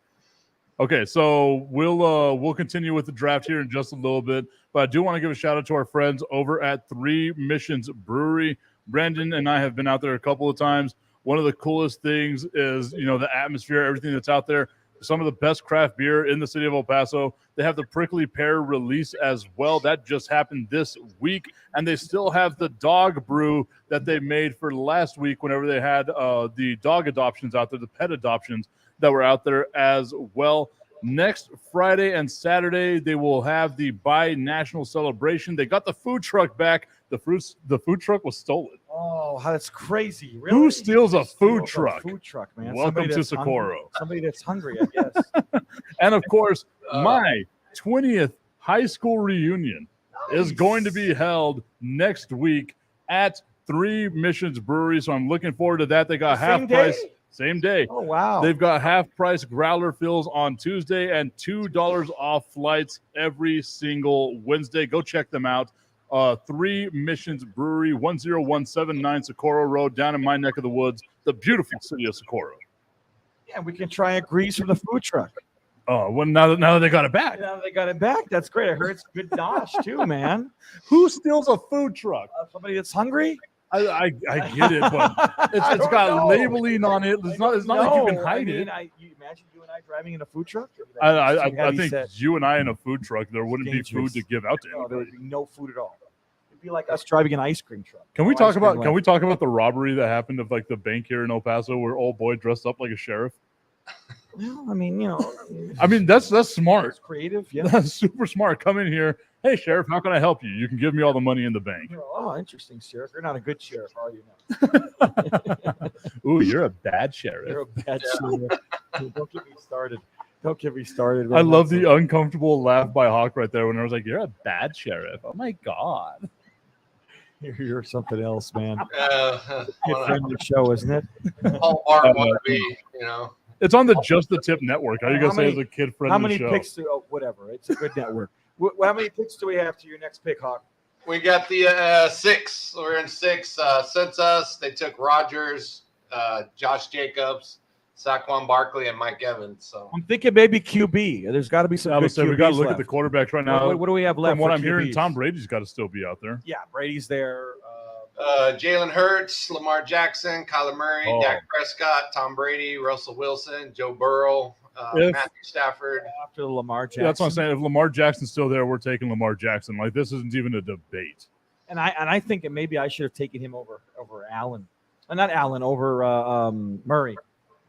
Okay, so we'll continue with the draft here in just a little bit, but I do want to give a shout out to our friends over at 3 Missions Brewery. Brandon and I have been out there a couple of times. One of the coolest things is, the atmosphere, everything that's out there. Some of the best craft beer in the city of El Paso. They have the Prickly Pear release as well. That just happened this week. And they still have the dog brew that they made for last week whenever they had the dog adoptions out there, the pet adoptions that were out there as well. Next Friday and Saturday, they will have the bi-national celebration. They got the food truck back. The food truck was stolen. Oh, that's crazy! Really? Who steals a food Steals truck? Food truck, man. Welcome Somebody to that's Socorro. hungry. Somebody that's hungry, I guess. And of course, my 20th high school reunion is going to be held next week at 3 Missions Brewery. So I'm looking forward to that. They got The half same price. day? Same day. Oh wow! They've got half price growler fills on Tuesday and $2 off flights every single Wednesday. Go check them out. 3 Missions Brewery, 10179 Socorro Road, down in my neck of the woods, the beautiful city of Socorro. Yeah, we can try a grease from the food truck. Oh, well, now that they got it back. Now they got it back. That's great. I heard it's good dosh too, man. Who steals a food truck? Somebody that's hungry. I get it, but it's don't got know. labeling on it. It's not like you can hide it. You imagine you and I driving in a food truck? I think you and I in a food truck, there wouldn't be Dangerous. food to give out to No, there anybody. would be no food at all. It'd be like us driving an ice cream truck. Can we No talk ice cream about? left. Can we talk about the robbery that happened of like the bank here in El Paso, where old boy dressed up like a sheriff? Well, I mean, you know, I mean, that's smart. it's creative. Yeah. That's super smart. Come in here. Hey, Sheriff, how can I help you? You can give me all the money in the bank. Oh, interesting, Sheriff. You're not a good sheriff, are you? Ooh, you're a bad sheriff. You're a bad sheriff. Don't get me started. Don't get me started. I love the uncomfortable laugh by Hawk right there when I was like, "You're a bad sheriff." Oh my god. You're something else, man. Uh, Good friendly show, isn't it? Paul Bart want to be, you know. It's on the Just the Tip network. How you gonna How say many- it's a kid friendly How many show? picks do? Oh, whatever. It's a good network. How many picks do we have to your next pick, Hawk? We got the 6. We're in 6. Since us, they took Rodgers, Josh Jacobs, Saquon Barkley, and Mike Evans. So I'm thinking maybe QB. There's got to be some I good would say we QBs got to look left. at the quarterbacks right now. What do we have left? From what for I'm hearing, QBs? Tom Brady's got to still be out there. Yeah, Brady's there. Jalen Hurts, Lamar Jackson, Kyler Murray, Oh. Dak Prescott, Tom Brady, Russell Wilson, Joe Burrow, If- Matthew Stafford. After the Lamar Jackson. Yeah, that's what I'm saying. If Lamar Jackson's still there, we're taking Lamar Jackson. Like, this isn't even a debate. And I think that maybe I should have taken him over Allen. Not Allen, over Murray.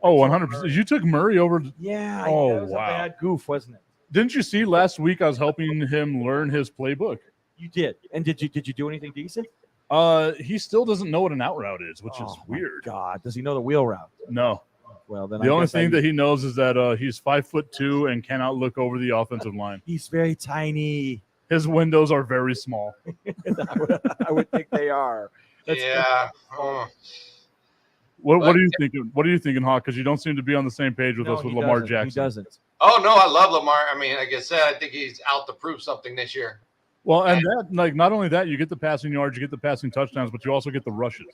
Oh, 100%. You took Murray over. Yeah. Oh, that was wow. a bad goof, wasn't it? Didn't you see last week I was helping him learn his playbook? You did. And did you do anything decent? He still doesn't know what an out route is, which is Oh, my weird. God, does he know the wheel route? No. Well, then The only thing that he knows is that he's 5'2" and cannot look over the offensive line. he's very tiny. His windows are very small. I would think they are. Yeah. Oh. What are you thinking? What are you thinking, Hawk? Because you don't seem to be on the same page with No, us with he Lamar doesn't. Jackson. He doesn't. Oh, no, I love Lamar. I mean, like I said, I think he's out to prove something this year. Well, and that, like, not only that, you get the passing yards, you get the passing touchdowns, but you also get the rushes,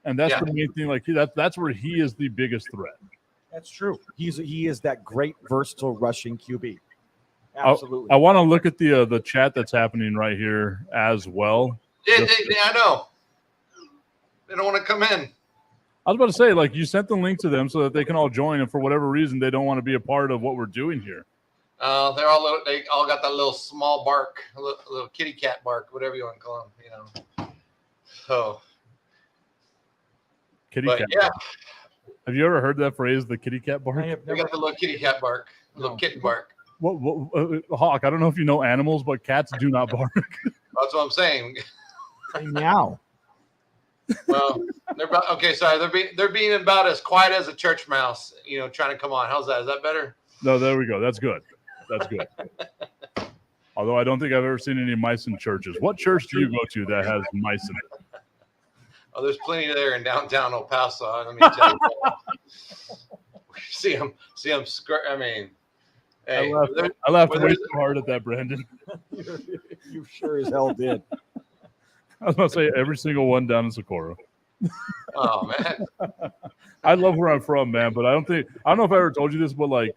and that's Yeah. the main thing. Like, that's where he is the biggest threat. That's true. He is that great versatile rushing QB. Absolutely. I want to look at the chat that's happening right here as well. Yeah, I know. They don't want to come in. I was about to say, like, you sent the link to them so that they can all join, and for whatever reason, they don't want to be a part of what we're doing here. They all got that little small bark, a little kitty cat bark, whatever you want to call them, you know. So, Kitty but cat. yeah, Have you ever heard that phrase, the kitty cat bark? I have they never. got the little kitty cat bark, little kitten bark. Hawk, I don't know if you know animals, but cats do not bark. That's what I'm saying. Meow. Well, they're being about as quiet as a church mouse, you know, trying to come on. How's that? Is that better? No, there we go. That's good. That's good. Although I don't think I've ever seen any mice in churches. What church do you go to that has mice in it? Oh, there's plenty there in downtown El Paso. Let me tell you. see them. I mean, hey, I laughed whether way it's- too hard at that, Brandon. You sure as hell did. I was going to say every single one down in Socorro. oh man, I love where I'm from, man, but I don't know if I ever told you this, but like,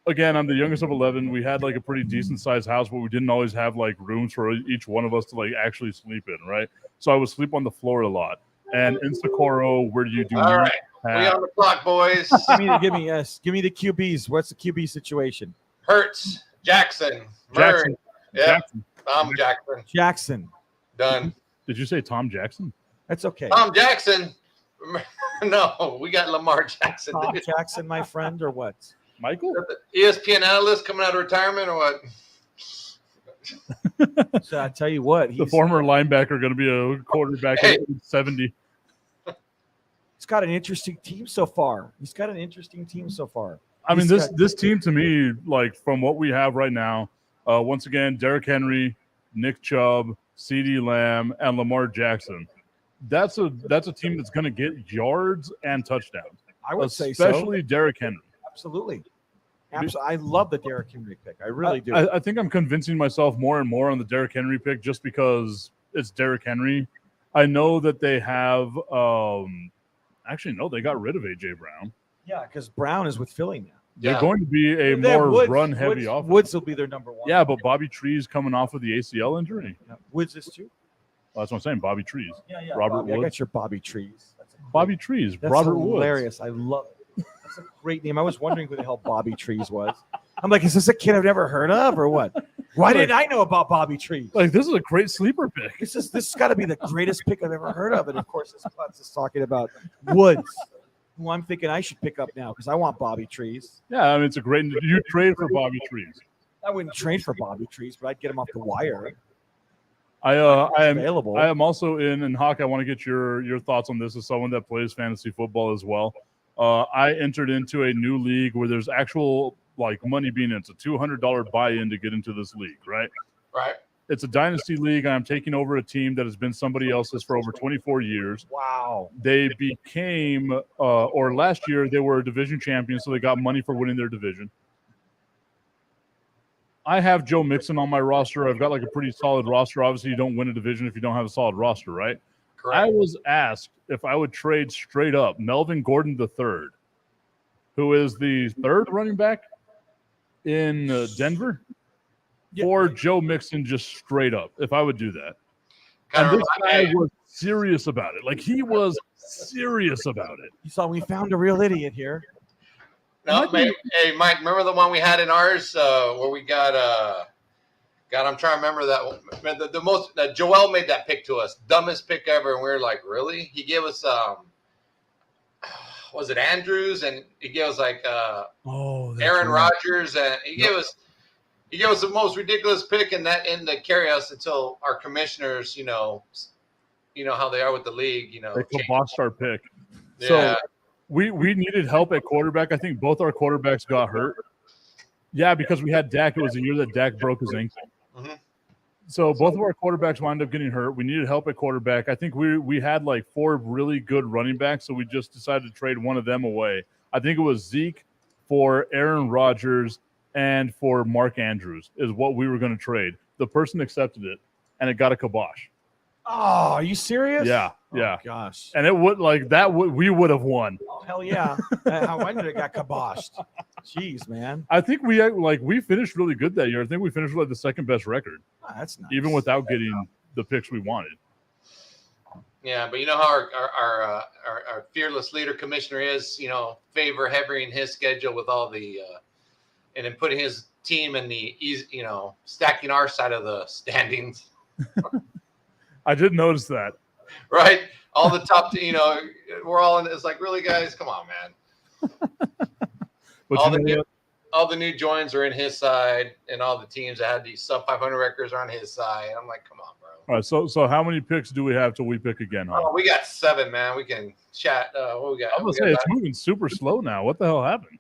again, I'm the youngest of 11. We had like a pretty decent sized house, but we didn't always have like rooms for each one of us to like actually sleep in, right? So I would sleep on the floor a lot. And in Socorro, where you do all not right, we have, on the clock, boys. Give me the QBs. What's the QB situation? Hurts, Jackson, Murray. Jackson. Yeah, Jackson. Tom Jackson. Jackson. Done. Did you say Tom Jackson? That's okay. Tom Jackson. No, we got Lamar Jackson. Tom Jackson, my friend, or what? Michael? ESPN analyst coming out of retirement or what? So I tell you what, The former linebacker going to be a quarterback Hey. at 70. he's got an interesting team so far. I mean, He's this team to me, like from what we have right now, once again, Derrick Henry, Nick Chubb, CeeDee Lamb, and Lamar Jackson. That's a team that's going to get yards and touchdowns. I would say so. Especially Derrick Henry. Absolutely. I love the Derrick Henry pick. I really do. I think I'm convincing myself more and more on the Derrick Henry pick just because it's Derrick Henry. I know that they have actually no, they got rid of AJ Brown. Yeah, because Brown is with Philly now. They're Yeah. going to be a They have more Woods. run-heavy offense. Woods will be their number one. Yeah, but Bobby Tree's coming off of the ACL injury. Yeah, Woods is too. Well, that's what I'm saying. Bobby Trees. Yeah. Robert Bobby, I Woods. got your Bobby Trees. Bobby Trees. That's Robert Woods. hilarious. I love it. That's a great name. I was wondering who the hell Bobby Trees was. I'm like, is this a kid I've never heard of or what? Why didn't I know about Bobby Trees? Like, this is a great sleeper pick. This has got to be the greatest pick I've ever heard of. And of course, this class is talking about Woods. who I'm thinking I should pick up now because I want Bobby Trees. Yeah, I mean, it's a great. You trade for Bobby Trees. I wouldn't trade for Bobby Trees, but I'd get him off the wire. I am available. I am also in, and Hawk, I want to get your thoughts on this as someone that plays fantasy football as well. I entered into a new league where there's actual like money being in. It's a $200 buy-in to get into this league, right? Right. It's a dynasty league. I'm taking over a team that has been somebody else's for over 24 years. Wow. They became, or last year, they were a division champion, so they got money for winning their division. I have Joe Mixon on my roster. I've got like a pretty solid roster. Obviously, you don't win a division if you don't have a solid roster, right? Correct. I was asked if I would trade straight up Melvin Gordon III, who is the third running back in Denver, or Joe Mixon just straight up, if I would do that. And this guy was serious about it. Like, he was serious about it. You saw we found a real idiot here. No, hey, Mike, remember the one we had in ours where we got I'm trying to remember that one. The most Joel made that pick to us, dumbest pick ever, and we were like, really? He gave us was it Andrews, and he gave us like Aaron Rodgers, and he gave us the most ridiculous pick, and that ended to carry us until our commissioners, you know how they are with the league, they kiboshed our pick. Yeah. So we needed help at quarterback. I think both our quarterbacks got hurt. Yeah, because we had Dak. It was the year that Dak broke his ankle. Mm-hmm. So both of our quarterbacks wound up getting hurt. We needed help at quarterback. I think we had like 4 really good running backs, so we just decided to trade one of them away. I think it was Zeke for Aaron Rodgers and for Mark Andrews is what we were going to trade. The person accepted it, and it got a kibosh. Oh, are you serious? Yeah. Oh, gosh. And it would like that. We would have won. Oh, hell yeah. How did it got kiboshed? Jeez, man. I think we finished really good that year. I think we finished with like the second best record. Oh, that's nice. Even without getting the picks we wanted. Yeah, but you know how our fearless leader commissioner is, favor heavying his schedule with all the and then putting his team in the stacking our side of the standings. I did notice that. Right? All the top, we're all in. It's like, really, guys? Come on, man. But all the new joins are in his side, and all the teams that had these sub 500 records are on his side. I'm like, come on, bro. All right, so how many picks do we have till we pick again? Huh? Oh, we got 7, man. We can chat. What we got? I'm gonna say it's moving super slow now. What the hell happened?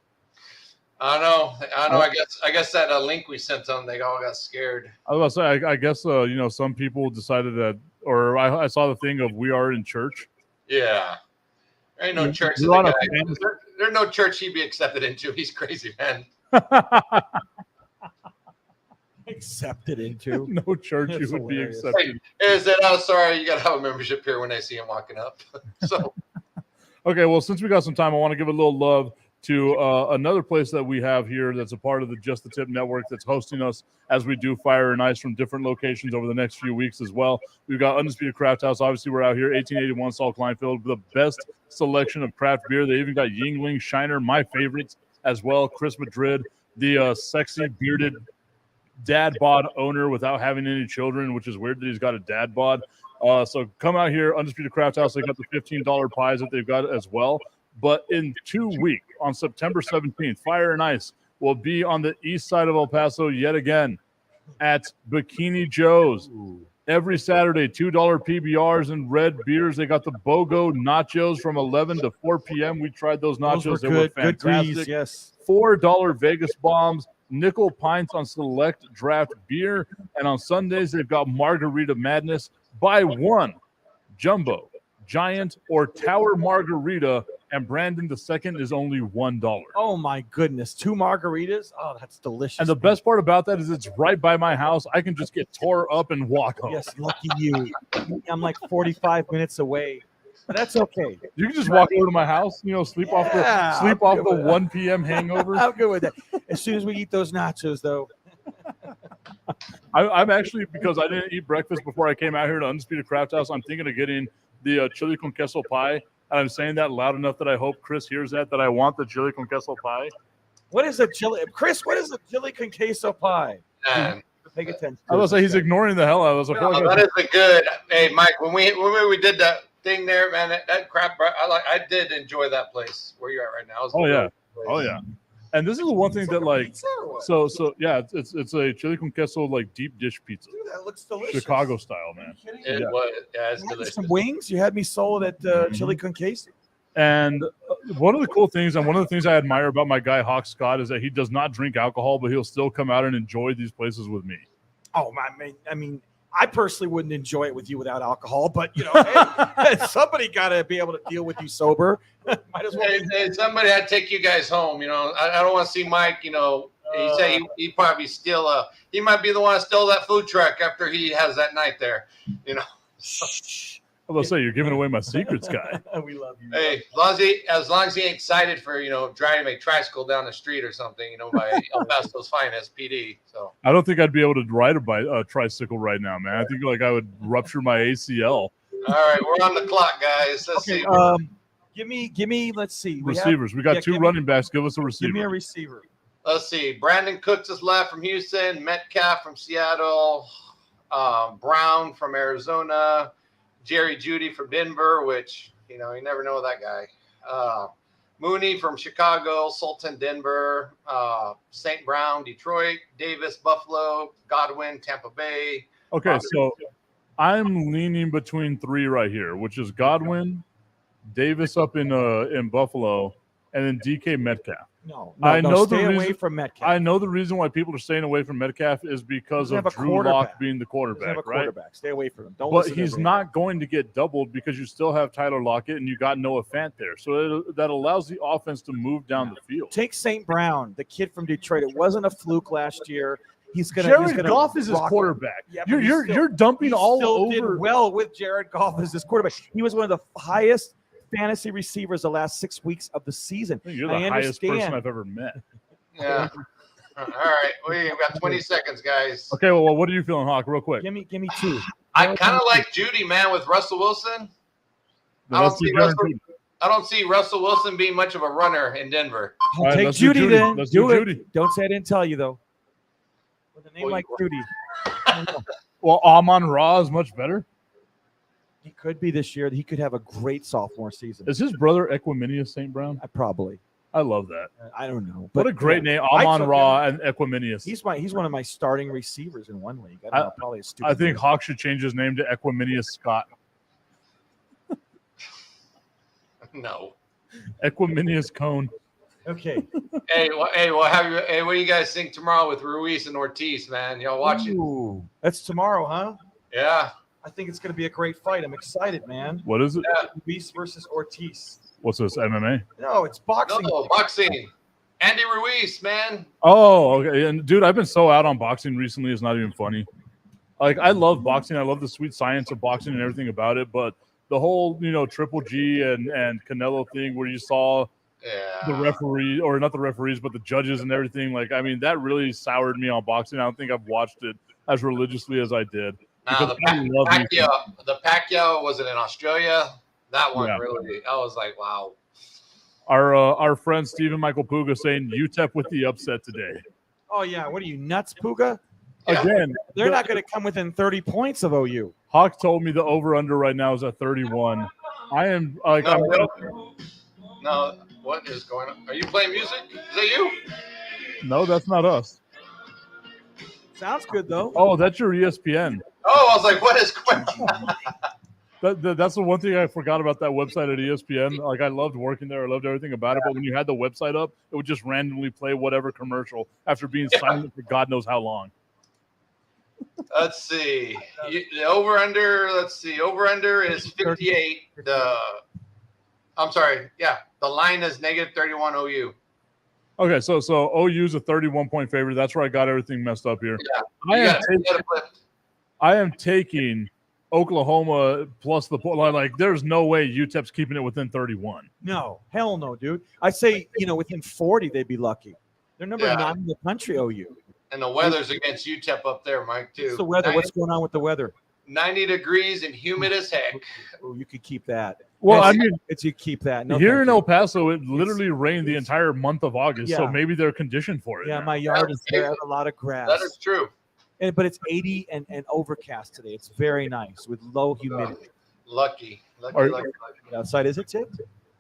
I know. I guess that link we sent them, they all got scared. I was about to say, I guess some people decided that, or I saw the thing of we are in church. Yeah, there ain't no church. There's no church he'd be accepted into. He's crazy, man. Accepted into? No church That's you would hilarious. be accepted. Hey, is that? Oh, sorry, you got to have a membership here when they see him walking up. So, okay, well, since we got some time, I want to give a little love to another place that we have here that's a part of the Just the Tip network that's hosting us as we do Fire and Ice from different locations over the next few weeks as well. We've got Undisputed Craft House. Obviously, we're out here, 1881 Salt Kleinfield, the best selection of craft beer. They even got Yingling, Shiner, my favorites as well, Chris Madrid, the sexy bearded dad bod owner without having any children, which is weird that he's got a dad bod. So come out here, Undisputed Craft House. They got the $15 pies that they've got as well. But in 2 weeks, on September 17th, Fire and Ice will be on the east side of El Paso yet again at Bikini Joe's. Every Saturday, $2 PBRs and red beers. They got the BOGO nachos from 11 to 4 p.m. We tried those nachos. Those they were were good fantastic. grease, yes. $4 Vegas bombs, nickel pints on select draft beer. And on Sundays, they've got Margarita Madness. Buy one jumbo, giant, or tower margarita, and Brandon the second is only $1. Oh, my goodness. 2 margaritas? Oh, that's delicious. And the best part about that is it's right by my house. I can just get tore up and walk home. Yes, lucky you. I'm like 45 minutes away. But that's okay. You can just walk over to my house, sleep off the 1 p.m. hangover. I'm good with that. As soon as we eat those nachos, though. I'm actually, because I didn't eat breakfast before I came out here to Undisputed Craft House, I'm thinking of getting the chili con queso pie. And I'm saying that loud enough that I hope Chris hears that I want the chili con queso pie. What is a chili? Chris, what is a chili con queso pie? Pay attention. I was say he's ignoring the hell out of us. That is a good. Hey, Mike, when we did that thing there, man. That crap. I did enjoy that place where you're at right now. It was a Oh, yeah. really good place. Oh yeah. And this is the one thing that like so yeah, it's a chili con queso like deep dish pizza, Dude, that looks delicious. Chicago style, man. It Yeah. was. Yeah, it's You had delicious. some wings. You had me sold at chili con queso. And one of the cool things, and one of the things I admire about my guy Hawk Scott is that he does not drink alcohol, but he'll still come out and enjoy these places with me. Oh, I mean, I personally wouldn't enjoy it with you without alcohol, but hey, somebody got to be able to deal with you sober. Might as well. Hey, somebody had to take you guys home. I don't want to see Mike. He said he probably steal he might be the one to steal that food truck after he has that night there. I was say you're giving away my secrets, guy. We love you. Hey, as long as he ain't excited for driving a tricycle down the street or something, by El Paso's finest PD. So I don't think I'd be able to ride a tricycle right now, man. I think like I would rupture my ACL. all right, we're on the clock, guys. Let's see. Give me. Let's see. Receivers. We got two running backs. Give us a receiver. Give me a receiver. Let's see. Brandon Cooks is left from Houston. Metcalf from Seattle. Brown from Arizona. Jerry Jeudy from Denver, which, you never know that guy. Mooney from Chicago. Sultan, Denver. St. Brown, Detroit. Davis, Buffalo. Godwin, Tampa Bay. Okay, so I'm leaning between three right here, which is Godwin, Davis up in Buffalo, and then DK Metcalf. Stay away from Metcalf. I know the reason why people are staying away from Metcalf is because of Drew Lock being the quarterback, right? Stay away from him. But he's not going to get doubled because you still have Tyler Lockett and you got Noah Fant there. So that allows the offense to move down the field. Take St. Brown, the kid from Detroit. It wasn't a fluke last year. Jared Goff is his quarterback. Yeah, you're dumping all over. Did well with Jared Goff as his quarterback. He was one of the highest fantasy receivers the last 6 weeks of the season. You're the highest person I've ever met. Yeah. All right. We've got 20 seconds, guys. Okay, well, what are you feeling, Hawk, real quick? Give me two. I kind of like Judy, man, with Russell Wilson. I don't see Russell Wilson being much of a runner in Denver. I'll take Judy then. Let's do it. Don't say I didn't tell you, though. With a name like Judy. Well, Amon-Ra is much better. He could be this year. He could have a great sophomore season. Is his brother Equiminius St. Brown? Probably. I love that. I don't know. What a great name, Amon-Ra and Equiminius. He's one of my starting receivers in one league. I don't know, probably a stupid. I think Hawk should change his name to Equiminius Scott. No. Equiminius Cone. Okay. Hey, what do you guys think tomorrow with Ruiz and Ortiz, man? Y'all watching? Ooh, that's tomorrow, huh? Yeah. I think it's going to be a great fight. I'm excited, man. What is it? Ruiz versus Ortiz. What's this, MMA? No, it's boxing. No, boxing. Andy Ruiz, man. Oh, okay. And dude, I've been so out on boxing recently. It's not even funny. Like, I love boxing. I love the sweet science of boxing and everything about it. But the whole, Triple G and Canelo thing where you saw the referee, or not the referees, but the judges and everything. Like, I mean, that really soured me on boxing. I don't think I've watched it as religiously as I did. The Pacquiao, was it in Australia? That one really, I was like, wow. Our friend Stephen Michael Puga saying UTEP with the upset today. Oh, yeah. What are you, nuts, Puga? Yeah. Again, they're not going to come within 30 points of OU. Hawk told me the over-under right now is at 31. I am like, no, what is going on? Are you playing music? Is that you? No, that's not us. Sounds good, though. Oh, that's your ESPN. Oh, I was like, what is going on? That's the one thing I forgot about that website at ESPN. Like, I loved working there. I loved everything about it. But when you had the website up, it would just randomly play whatever commercial after being silent for God knows how long. Let's see. The over-under, over-under is 58. I'm sorry. Yeah, the line is negative 31 OU. Okay, so OU's a 31-point favorite. That's where I got everything messed up here. Yeah, I am taking Oklahoma plus the point. Like, there's no way UTEP's keeping it within 31. No, hell no, dude. I say, within 40, they'd be lucky. They're number 9 in the country, OU. And the weather's against UTEP up there, Mike, too. What's the weather? What's going on with the weather? 90 degrees and humid as heck. Oh, you could keep that. Well, you keep that. No, here in El Paso, it literally rained the entire month of August, so maybe they're conditioned for it. Yeah, my yard is there. I have a lot of grass. That is true. But it's 80 and overcast today. It's very nice with low humidity. Lucky. Outside, is it, Tip?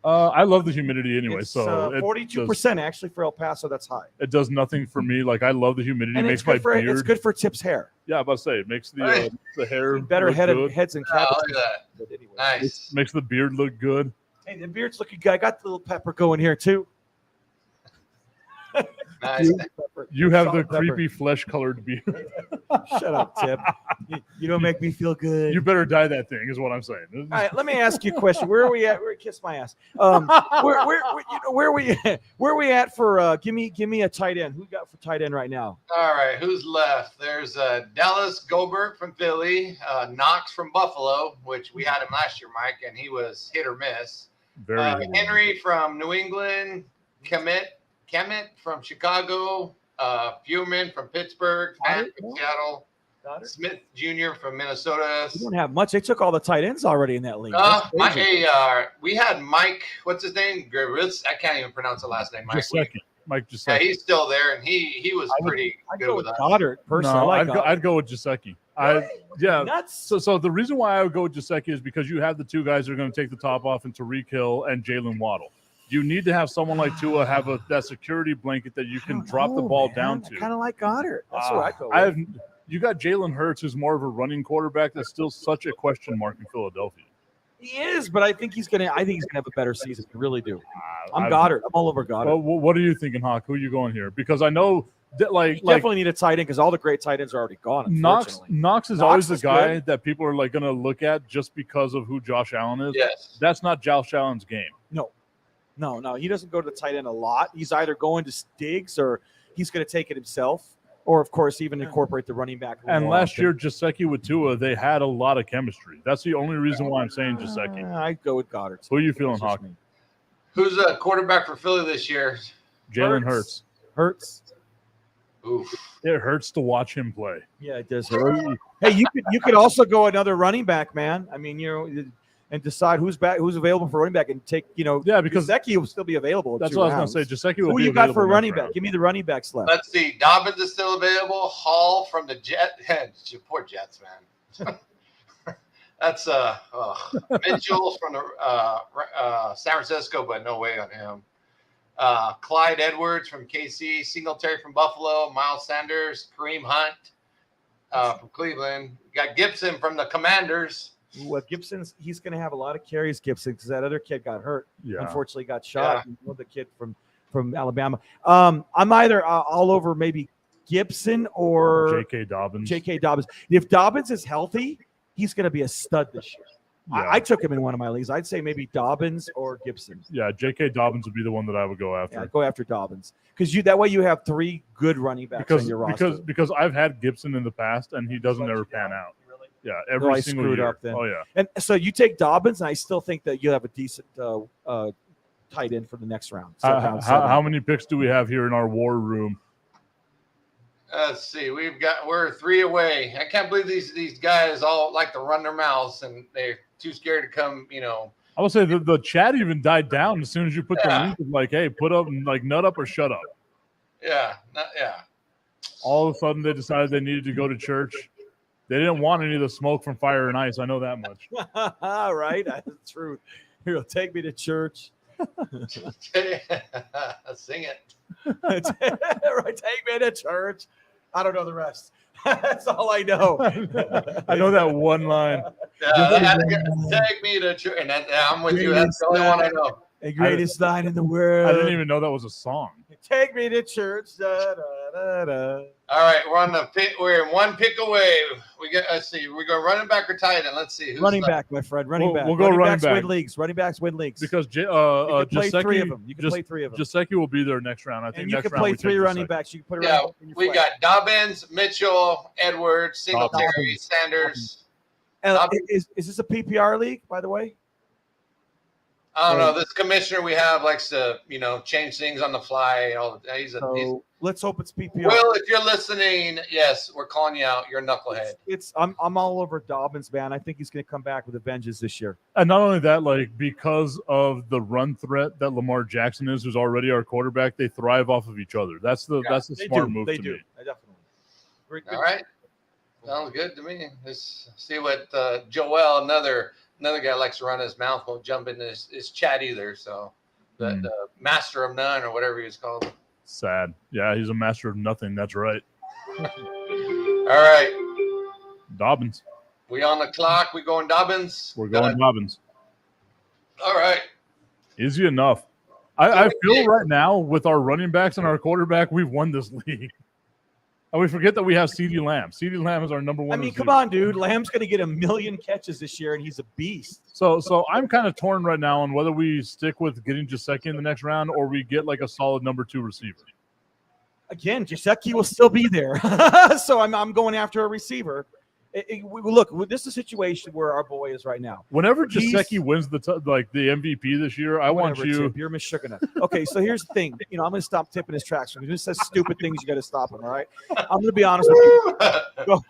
I love the humidity anyway, It's so 42% actually for El Paso. That's high. it does nothing for me. Like I love the humidity. And It it's makes good my for beard. it's good for Tip's hair. Yeah, I'm about to say it makes the hair Better look head good. heads and Oh, cavities. look at But anyway. that. Nice. Makes the beard look good. Hey, the beard's looking good. I got the little pepper going here too. Nice. You have Salt the and pepper. creepy flesh-colored beard. Shut up, Tip. You don't make me feel good. You better dye that thing, is what I'm saying. All right, let me ask you a question. Where are we at? Kiss my ass. Where are we at for? Give me a tight end. Who we got for tight end right now? All right, who's left? There's Dallas Gobert from Philly, Knox from Buffalo, which we had him last year, Mike, and he was hit or miss. Very good. Henry from New England, Kemet from Chicago, Furman from Pittsburgh, Fant from Seattle, Smith Jr. from Minnesota. We don't have much. They took all the tight ends already in that league. That's crazy. We had Mike. What's his name? I can't even pronounce the last name. Mike. Mike Yeah, Gesicki. he's still there, and he was pretty I'd good go with with us. Goddard personally. No, I like I'd go with Gesicki. Yeah. Nuts. So the reason why I would go with Gesicki is because you have the two guys that are going to take the top off, and Tariq Hill and Jalen Waddle. You need to have someone like Tua have that security blanket that you can drop the ball down to. I kind of like Goddard. That's what I go with. You got Jalen Hurts, who's more of a running quarterback. That's still such a question mark in Philadelphia. He is, but I think he's gonna have a better season. I really do. I'm Goddard. I'm all over Goddard. Well, what are you thinking, Hawk? Who are you going here? Because I know that You definitely need a tight end because all the great tight ends are already gone. Knox is always the guy that people are like going to look at just because of who Josh Allen is. Yes. That's not Josh Allen's game. No. He doesn't go to the tight end a lot. He's either going to Diggs or he's going to take it himself, or of course even incorporate the running back. And last year, Gesicki with Tua, they had a lot of chemistry. That's the only reason why I'm saying Gesicki. I'd go with Goddard. Who are you feeling, Hawk? Who's a quarterback for Philly this year? Jalen Hurts. Hurts. Oof. It hurts to watch him play. Yeah, it does hurt. Hey, you could also go another running back, man. I mean, and decide who's available for running back and take, Yeah, because Gesicki will still be available. That's what I was going to say. Gesicki will Who be you got available for next running round. back? Give me the running backs left. Let's see. Dobbins is still available. Hall from the poor Jets, man. That's Mitchell from the San Francisco, but no way on him. Clyde Edwards from KC, Singletary from Buffalo, Miles Sanders, Kareem Hunt from Cleveland. Got Gibson from the Commanders. He's going to have a lot of carries, Gibson, because that other kid got hurt. Yeah. Unfortunately, got shot. Yeah. The kid from Alabama. I'm either all over maybe Gibson or J.K. Dobbins. If Dobbins is healthy, he's going to be a stud this year. Yeah. I took him in one of my leagues. I'd say maybe Dobbins or Gibson. Yeah, J.K. Dobbins would be the one that I would go after. Yeah, go after Dobbins because that way you have three good running backs on your roster. Because I've had Gibson in the past and he doesn't ever pan out. Really? Yeah, every single screwed year. Up then. Oh yeah. And so you take Dobbins, and I still think that you have a decent tight end for the next round. How many picks do we have here in our war room? Let's see. We're 3 away. I can't believe these guys all like to run their mouths and they're too scared to come. I would say the chat even died down as soon as you put the link of like, hey, put up like nut up or shut up. Yeah. All of a sudden they decided they needed to go to church. They didn't want any of the smoke from Fire and Ice. I know that much. All right, that's true. Here, take me to church. Sing it. Right, take me to church. I don't know the rest. That's all I know. I know that one line. Take me to church. And I'm with you. That's the only one I know. The greatest line in the world. I didn't even know that was a song. Take me to church. Da, da, da, da. All right, we're in 1 pick away. Let's see. We're going running back or tight end. Let's see. Who's running left? back, my friend. Running back. We'll go running back. Running backs win leagues. Because you can play three of them. Gesicki will be there next round. I think and you next can play round 3 running backs. You can put it we got Dobbins, Mitchell, Edwards, Singletary, Sanders. Is this a PPR league, by the way? I don't know. This commissioner we have likes to, change things on the fly. Let's hope it's PPR. Will, if you're listening, yes, we're calling you out. You're a knucklehead. I'm all over Dobbins, man. I think he's going to come back with a vengeance this year. And not only that, like because of the run threat that Lamar Jackson is, who's already our quarterback, they thrive off of each other. That's the smart move to me. Definitely. All right. Sounds good to me. Let's see what Joel, another Another guy likes to run his mouth, won't jump in his chat either. So the master of none or whatever he was called. Sad. Yeah, he's a master of nothing. That's right. All right. Dobbins. We on the clock. We going Dobbins. We're going Dobbins. All right. Easy enough. I feel right now with our running backs and our quarterback, we've won this league. And we forget that we have CeeDee Lamb. CeeDee Lamb is our number one. I mean, receiver. come on, dude. Lamb's going to get 1 million catches this year, and he's a beast. So I'm kind of torn right now on whether we stick with getting Gesicki in the next round or we get like a solid number 2 receiver. Again, Gesicki will still be there. So I'm going after a receiver. Look, this is a situation where our boy is right now. Whenever Gesicki wins the MVP this year, I want you. Tip, you're Michigan. Okay, so here's the thing. I'm going to stop tipping his tracks. When he just says stupid things, you got to stop him. All right. I'm going to be honest with you.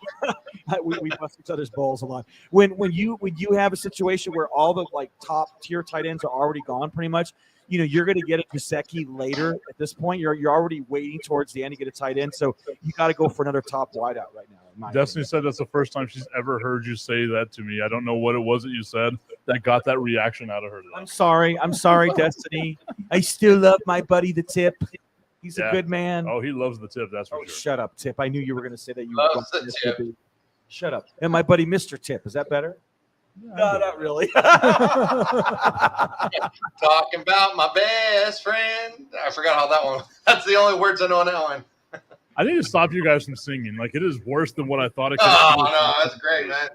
we bust each other's balls a lot. When you have a situation where all the top tier tight ends are already gone, pretty much. You're going to get a Gesicki later. At this point, you're already waiting towards the end to get a tight end. So you got to go for another top wideout right now. Destiny said that's the first time she's ever heard you say that to me. I don't know what it was that you said that got that reaction out of her. I'm sorry, Destiny. I still love my buddy, the Tip. He's a good man. Oh, he loves the Tip. That's for sure. Shut up, Tip. I knew you were going to say that. You loves the Tip. Shut up. And my buddy, Mr. Tip. Is that better? No, not really. Talking about my best friend. I forgot how that one. That's the only words I know on that one. I need to stop you guys from singing. It is worse than what I thought it could be. Oh, no, that's great, man.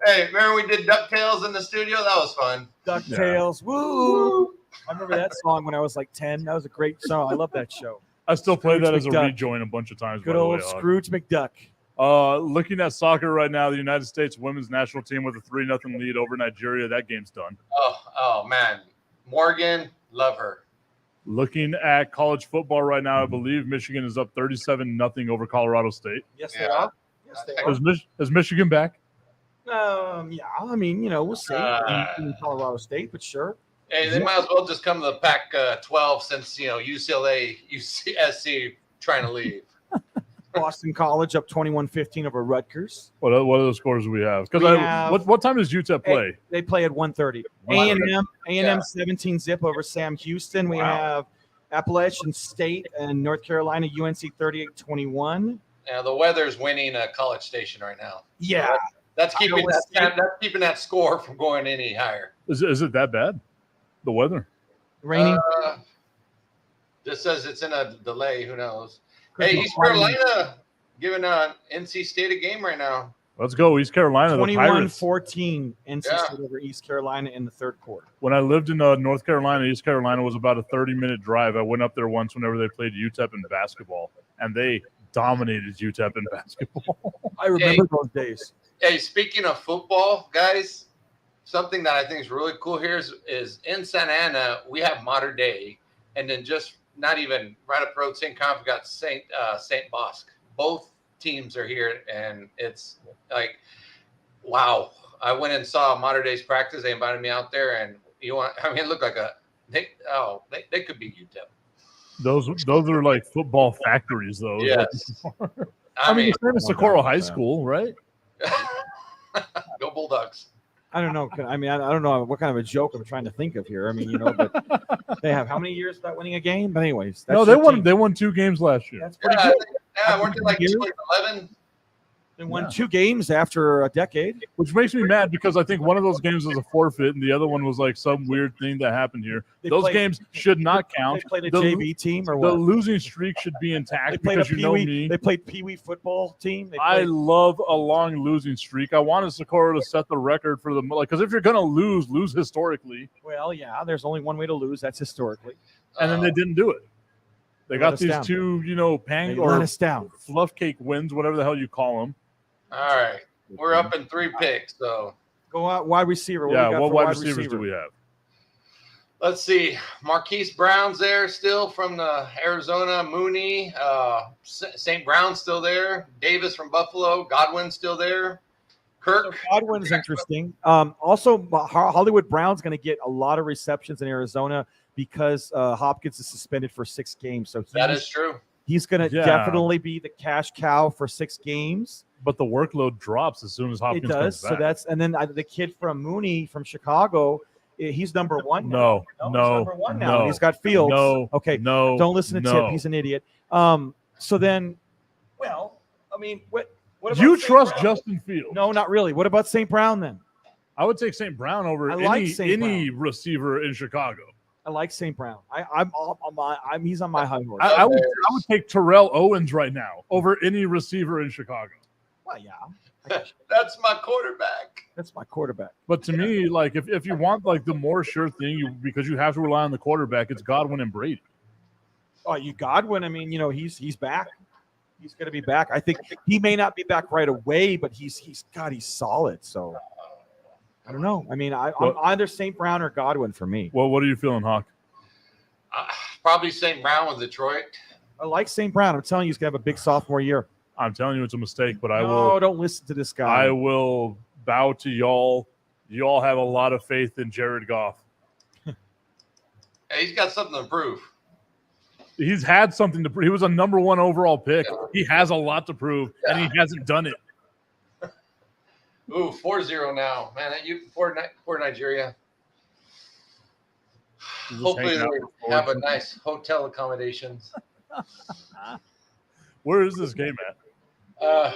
Hey, remember we did DuckTales in the studio? That was fun. DuckTales. Yeah. Woo! I remember that song when I was 10. That was a great song. I love that show. I still play that as a rejoin a bunch of times. Good old Scrooge McDuck. Looking at soccer right now, the United States women's national team with a 3-0 lead over Nigeria. That game's done. Oh, man. Morgan, love her. Looking at college football right now, I believe Michigan is up 37-0 over Colorado State. Yes, they are. Yes, they are. Is Michigan back? Yeah. I mean, we'll see in Colorado State, but sure. Hey, they might as well just come to the Pac-12 since UCLA, USC trying to leave. Boston College up 21-15 over Rutgers. What are the scores do we have? Because what time does UTEP play? They play at 1:30. A&M 17-0 over Sam Houston. We have Appalachian State and North Carolina UNC 38-21. Yeah, the weather's winning College Station right now. Yeah, so that's keeping that score from going any higher. Is it that bad? The weather? Raining. Just says it's in a delay. Who knows? Hey, East Carolina giving NC State a game right now. Let's go, East Carolina. 21-14 NC State over East Carolina in the third quarter. When I lived in North Carolina, East Carolina was about a 30-minute drive. I went up there once whenever they played UTEP in basketball, and they dominated UTEP in basketball. I remember those days. Hey, speaking of football, guys, something that I think is really cool here is in Santa Ana, we have Modern Day, and then just not even right up the road, St. Conf, got St. Bosque. Both teams are here, and it's wow. I went and saw Modern Day's practice. They invited me out there, and it looked like they could be UTEP. Those are like football factories, though. Yes. I mean, it's in Socorro High School, right? Go Bulldogs. I don't know. I mean, I don't know what kind of a joke I'm trying to think of here. I mean, but they have how many years without winning a game? But anyways, no, they won. They won 2 games last year. That's pretty good. Yeah, weren't they like 11? They won 2 games after a decade. Which makes me mad because I think one of those games was a forfeit and the other one was like some weird thing that happened here. Those games should not count. They played a JV team or what? The losing streak should be intact because you know me. They played Pee-wee football team. I love a long losing streak. I wanted Socorro to set the record for because if you're going to lose historically. Well, yeah, there's only one way to lose. That's historically. And then they didn't do it. They got these 2, fluff cake wins, whatever the hell you call them. All right. We're up in 3 picks, so. Go out wide receiver. What wide receivers do we have? Let's see. Marquise Brown's there still from the Arizona. Mooney. St. Brown's still there. Davis from Buffalo. Godwin's still there. Kirk. So Godwin's interesting. Also, Hollywood Brown's going to get a lot of receptions in Arizona because Hopkins is suspended for 6 games. So that is true. He's going to definitely be the cash cow for 6 games. But the workload drops as soon as It Hopkins does. comes back. So that's and then the kid from Mooney from Chicago, he's number one. No, now. He's no, number one now. no, And he's got Fields. no, Okay. no. Don't listen to no. Tip. He's an idiot. So then, well, I mean, what about You St. trust Brown? Justin Fields? No, not really. What about St. Brown then? I would take St. Brown over I like any St. receiver in Chicago. I like St. Brown. He's on my high horse. I would take Terrell Owens right now over any receiver in Chicago. Well, yeah, That's my quarterback. that's my quarterback. But to me, like if you want like the more sure thing, because you have to rely on the quarterback, it's Godwin and Brady. Oh, you Godwin. I mean, he's back. He's going to be back. I think he may not be back right away, but he's solid. So I don't know. I mean, I'm either St. Brown or Godwin for me. Well, what are you feeling, Hawk? Probably St. Brown with Detroit. I like St. Brown. I'm telling you, he's going to have a big sophomore year. I'm telling you, it's a mistake, but No, don't listen to this guy. I will bow to y'all. Y'all have a lot of faith in Jared Goff. Hey, he's got something to prove. He's had something to prove. He was a number 1 overall pick. He has a lot to prove, and he hasn't done it. Ooh, 4-0 now. Man, poor Nigeria. Hopefully they have a nice hotel accommodations. Where is this game at? All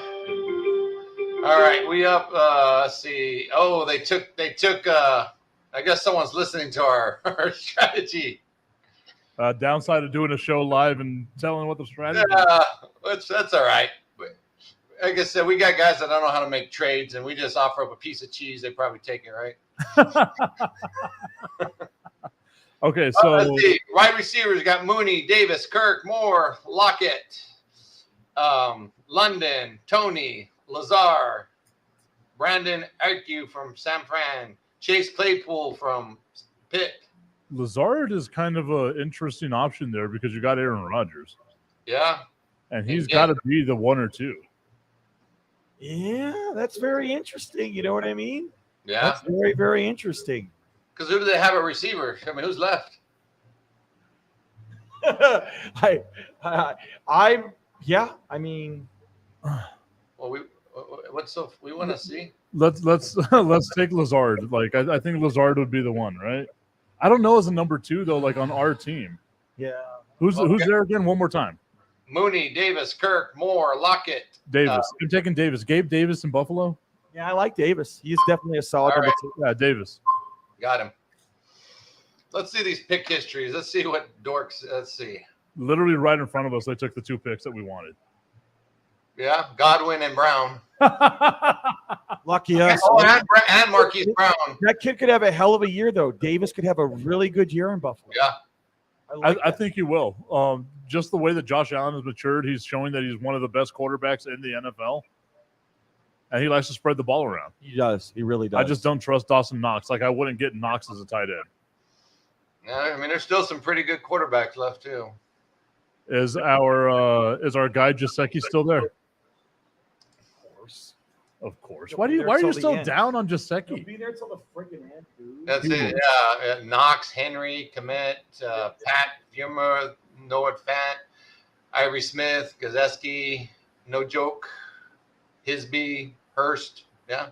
right, we up. Let's see. Oh, they took. I guess someone's listening to our strategy. Downside of doing a show live and telling what the strategy is. That's all right. But like I said, we got guys that don't know how to make trades, and we just offer up a piece of cheese. They probably take it, right? Okay, so let's see. Wide receivers got Mooney, Davis, Kirk, Moore, Lockett, London, Tony, Lazar, Brandon Ayuk from San Fran, Chase Claypool from Pitt. Lazard is kind of an interesting option there because you got Aaron Rodgers. Yeah. And he's got to be the 1 or 2. Yeah, that's very interesting. You know what I mean? Yeah. That's very, very interesting. Because who do they have at receiver? I mean, who's left? I mean, Well, we want to see? Let's take Lazard. Like I think Lazard would be the one, right? I don't know as a number 2 though. Like on our team, yeah. who's there again? One more time. Mooney, Davis, Kirk, Moore, Lockett. Davis. I'm taking Davis. Gabe Davis in Buffalo. Yeah, I like Davis. He's definitely a solid number 2. Yeah, Davis. Got him. Let's see these pick histories. Let's see what dorks. Let's see. Literally right in front of us, they took the 2 picks that we wanted. Yeah, Godwin and Brown. Lucky us. Oh, and Marquise Brown. That kid could have a hell of a year, though. Davis could have a really good year in Buffalo. Yeah. I think he will. Just the way that Josh Allen has matured, he's showing that he's one of the best quarterbacks in the NFL. And he likes to spread the ball around. He does. He really does. I just don't trust Dawson Knox. Like I wouldn't get Knox as a tight end. Yeah, I mean, there's still some pretty good quarterbacks left too. Is our guy Jasecki still there? Of course. Why are you still down on He'll Jasecki? be there till the freaking end, dude. That's it. Yeah, Knox, Henry, Komet, Pat, Fumer, Noah Fant, Ivory Smith, Gazeski, no joke, Hisby, Hurst. Yeah,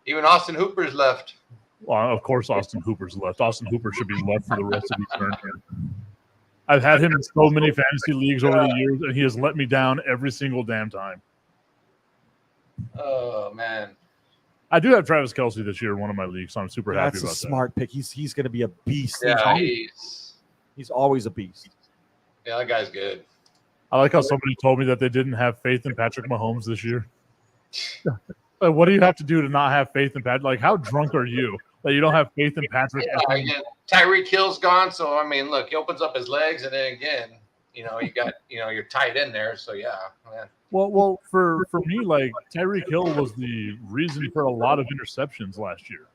even Austin Hooper's left. Well, of course, Austin Hooper's left. Austin Hooper should be left for the rest of his turn here. I've had him in so many fantasy leagues over the years, and he has let me down every single damn time. Oh man, I do have Travis Kelce this year in one of my leagues, so I'm super happy That's about a smart pick. He's going to be a beast. yeah, He's always a beast. Yeah, that guy's good. I like how somebody told me that they didn't have faith in Patrick Mahomes this year. What do you have to do to not have faith in Patrick? Like, how drunk are you that you don't have faith in Patrick? Yeah, Tyreek Hill's gone, so I mean, look, he opens up his legs, and then again, you got, you're tight in there, so yeah, man. Well, for me, like Tyreek Hill was the reason for a lot of interceptions last year.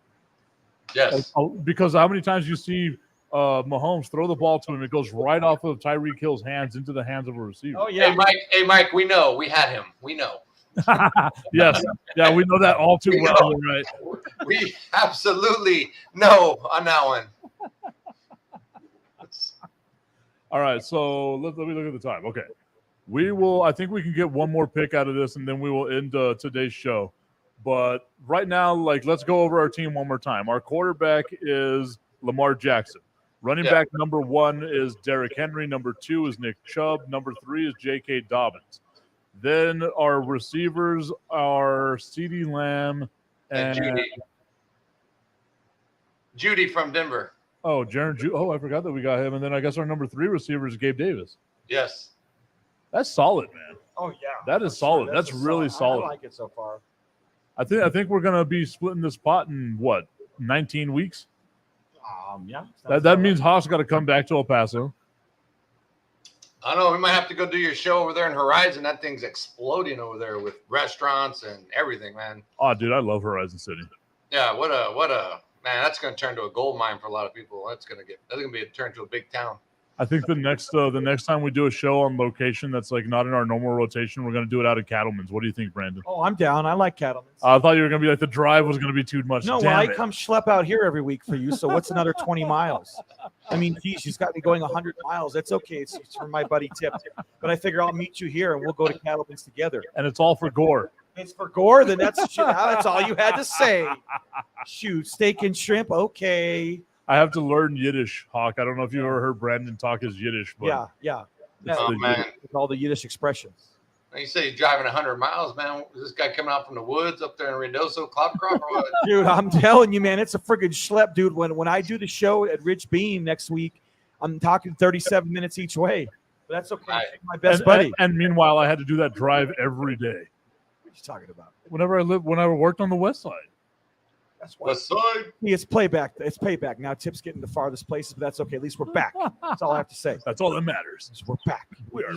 Yes, because how many times you see Mahomes throw the ball to him, it goes right off of Tyreek Hill's hands into the hands of a receiver. Oh yeah, Hey Mike, we know we had him. We know. Yes, yeah, we know that all too well, right? We absolutely know on that one. All right, so let me look at the time. Okay, We will. I think we can get one more pick out of this, and then we will end today's show. But right now, let's go over our team one more time. Our quarterback is Lamar Jackson. Running back number 1 is Derrick Henry. Number 2 is Nick Chubb. Number 3 is J.K. Dobbins. Then our receivers are CeeDee Lamb and Judy from Denver. Oh, I forgot that we got him. And then I guess our number 3 receiver is Gabe Davis. Yes. That's solid, man. Oh yeah, that is solid. Sure. That's really solid. I like it so far. I think we're gonna be splitting this pot in 19 weeks. Yeah. That means Haas got to come back to El Paso. I don't know. We might have to go do your show over there in Horizon. That thing's exploding over there with restaurants and everything, man. Oh, dude, I love Horizon City. Yeah, what a man. That's going to turn to a gold mine for a lot of people. That's going to be a turn to a big town. I think the next time we do a show on location that's not in our normal rotation, we're going to do it out at Cattleman's. What do you think, Brandon? Oh, I'm down. I like Cattleman's. I thought you were going to be the drive was going to be too much. No, I come schlep out here every week for you. So what's another 20 miles? I mean, geez, she's got me going 100 miles. That's okay. It's for my buddy Tip. But I figure I'll meet you here and we'll go to Cattleman's together. And it's all for gore. It's for gore? Then that's all you had to say. Shoot, steak and shrimp. Okay. I have to learn Yiddish, Hawk. I don't know if you ever heard Brandon talk his Yiddish. But yeah. Oh, man. With all the Yiddish expressions. You say you're driving 100 miles, man. Is this guy coming out from the woods up there in Reynosa, Cloudcroft, or what? Dude, I'm telling you, man, it's a friggin' schlep, dude. When I do the show at Rich Bean next week, I'm talking 37 minutes each way. But that's okay. Right. My best buddy. And meanwhile, I had to do that drive every day. What are you talking about? When I worked on the West Side. That's why. West Side. It's playback. It's payback. Now Tip's getting the farthest places, but that's okay. At least we're back. That's all I have to say. That's all that matters. We're back.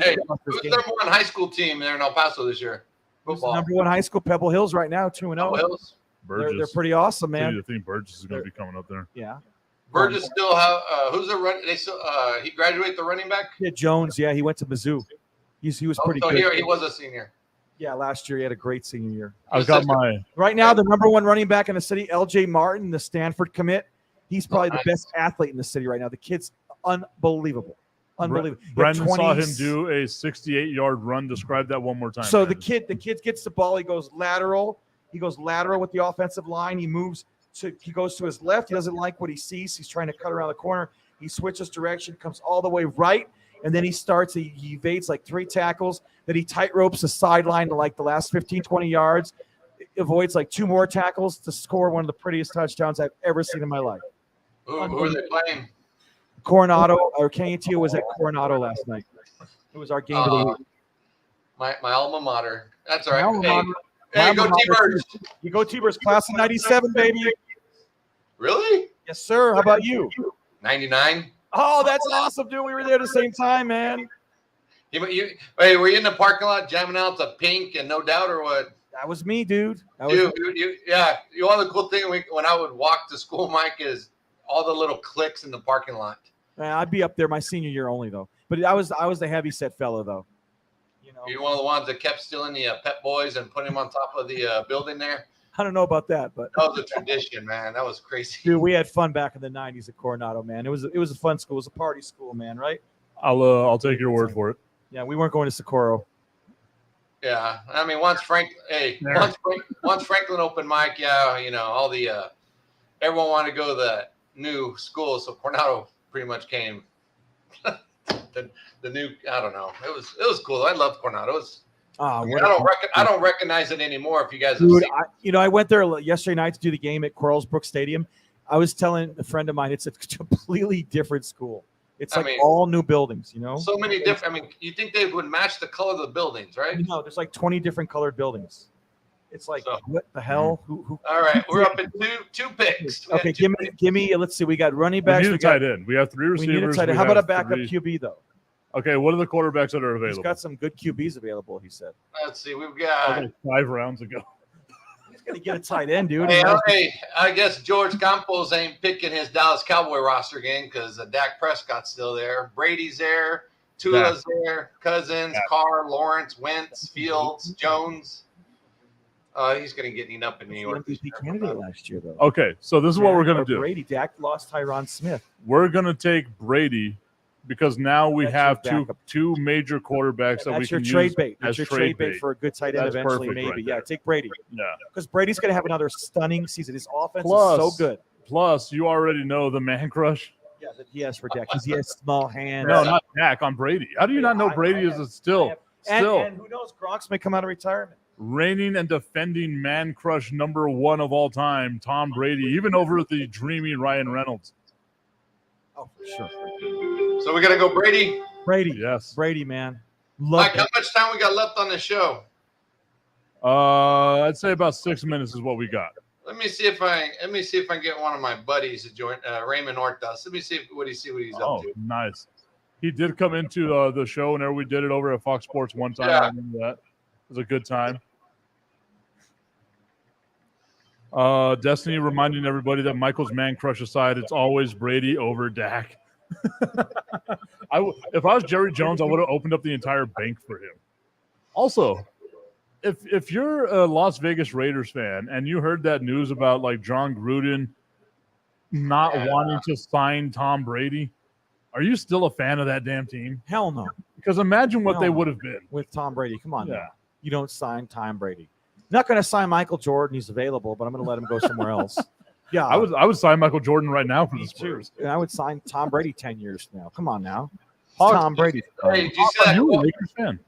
Hey, who's the number 1 high school team there in El Paso this year? Football. Number 1 high school, Pebble Hills, right now, 2-0. Pebble Hills. Burgess. They're pretty awesome, man. I think Burgess is going to be coming up there. Yeah. Burgess still have who's the run? They still he graduated the running back. Yeah, Jones. Yeah, he went to Mizzou. He was pretty good. He was a senior. Yeah, last year he had a great senior year. I've got my right now the number 1 running back in the city, LJ Martin, the Stanford commit. He's probably the best athlete in the city right now. The kid's unbelievable. Brandon saw him do a 68-yard run. Describe that one more time. So Brandon. the kid gets the ball. He goes lateral. He goes lateral with the offensive line. He goes to his left. He doesn't like what he sees. He's trying to cut around the corner. He switches direction, comes all the way right. And then he evades 3 tackles. Then he tight ropes the sideline to the last 15, 20 yards. Avoids 2 more tackles to score one of the prettiest touchdowns I've ever seen in my life. Who are they playing? Coronado, or Canutio was at Coronado last night. It was our game of the week. My alma mater. That's all right. Hey, go T-Birds. You go T-Birds, class of 97, baby. Really? Yes, sir. How about you? 99. Oh, that's awesome, dude. We were there at the same time, man. Were you in the parking lot jamming out to Pink and No Doubt or what? That was me, dude. All the cool thing when I would walk to school, Mike, is all the little cliques in the parking lot. I'd be up there my senior year only, though. But I was the heavy set fellow, though. You're one of the ones that kept stealing the Pep Boys and putting them on top of the building there. I don't know about that, but that was a tradition, man. That was crazy. Dude, we had fun back in the 90s at Coronado, man. It was a fun school. It was a party school, man, right? I'll take your word for it. Yeah, we weren't going to Socorro. Yeah, I mean, once Franklin opened mic, all the everyone wanted to go to the new school, so Coronado pretty much came. the new, I don't know. It was cool. I loved Coronado. It was. I don't recognize it anymore. If you guys have seen it. I went there yesterday night to do the game at Quarlesbrook Stadium. I was telling a friend of mine, it's a completely different school. It's all new buildings, So many different. I mean, you think they would match the color of the buildings, right? No, there's 20 different colored buildings. It's what the hell? Who? All right, we're up at two picks. Okay, give me. Let's see. We got running backs. We need a tight end. We have 3 receivers. We need a tight end. How about a backup QB though? Okay, what are the quarterbacks that are available? He's got some good QBs available. He said. Let's see. We've got 5 rounds ago. He's gonna get a tight end, dude. Hey, I guess George Campos ain't picking his Dallas Cowboy roster again because Dak Prescott's still there. Brady's there. Tula's there. Cousins, Carr, Lawrence, Wentz, Fields, Jones. He's going to get eaten up in New York. MVP candidate last year, though. Okay, so this is what we're going to do. Dak lost Tyron Smith. We're going to take Brady because now we That's have your backup. two major quarterbacks that we That's your can trade use bait. as That's your trade bait for a good tight end That's eventually, perfect maybe. right Yeah, there. take Brady. Yeah. Because Brady's going to have another stunning season. His offense Plus- is so good. Plus, you already know the man crush. Yeah, that he has for Dak because he has small hands. No, not Dak, on Brady. How do you not know Brady is still And who knows? Gronk's may come out of retirement. reigning and defending man crush number 1 of all time, Tom Brady, even over the dreamy Ryan Reynolds. Oh, for sure. So we got to go Brady. Brady. Yes. Brady, man. Love Mike, how much time we got left on the show? I'd say about 6 minutes is what we got. Let me see if I can get one of my buddies to join Raymond Ortas. Let me see what he's up to. Nice. He did come into the show whenever we did it over at Fox Sports one time. Yeah. I remember that. It was a good time. Destiny reminding everybody that Michael's man crush aside, it's always Brady over Dak. If I was Jerry Jones, I would have opened up the entire bank for him. Also, if you're a Las Vegas Raiders fan and you heard that news about like John Gruden not wanting to sign Tom Brady, are you still a fan of that damn team? Hell no. Because imagine what No. they would have been. With Tom Brady. Come on. Yeah. Now. You don't sign Tom Brady. Not going to sign Michael Jordan. He's available, but I'm going to let him go somewhere else. Yeah. I would sign Michael Jordan right now for the Me too. Spurs. And I would sign Tom Brady 10 years from now. Come on now. Tom Brady. Hey, did you see that You're a quote? Lakers fan.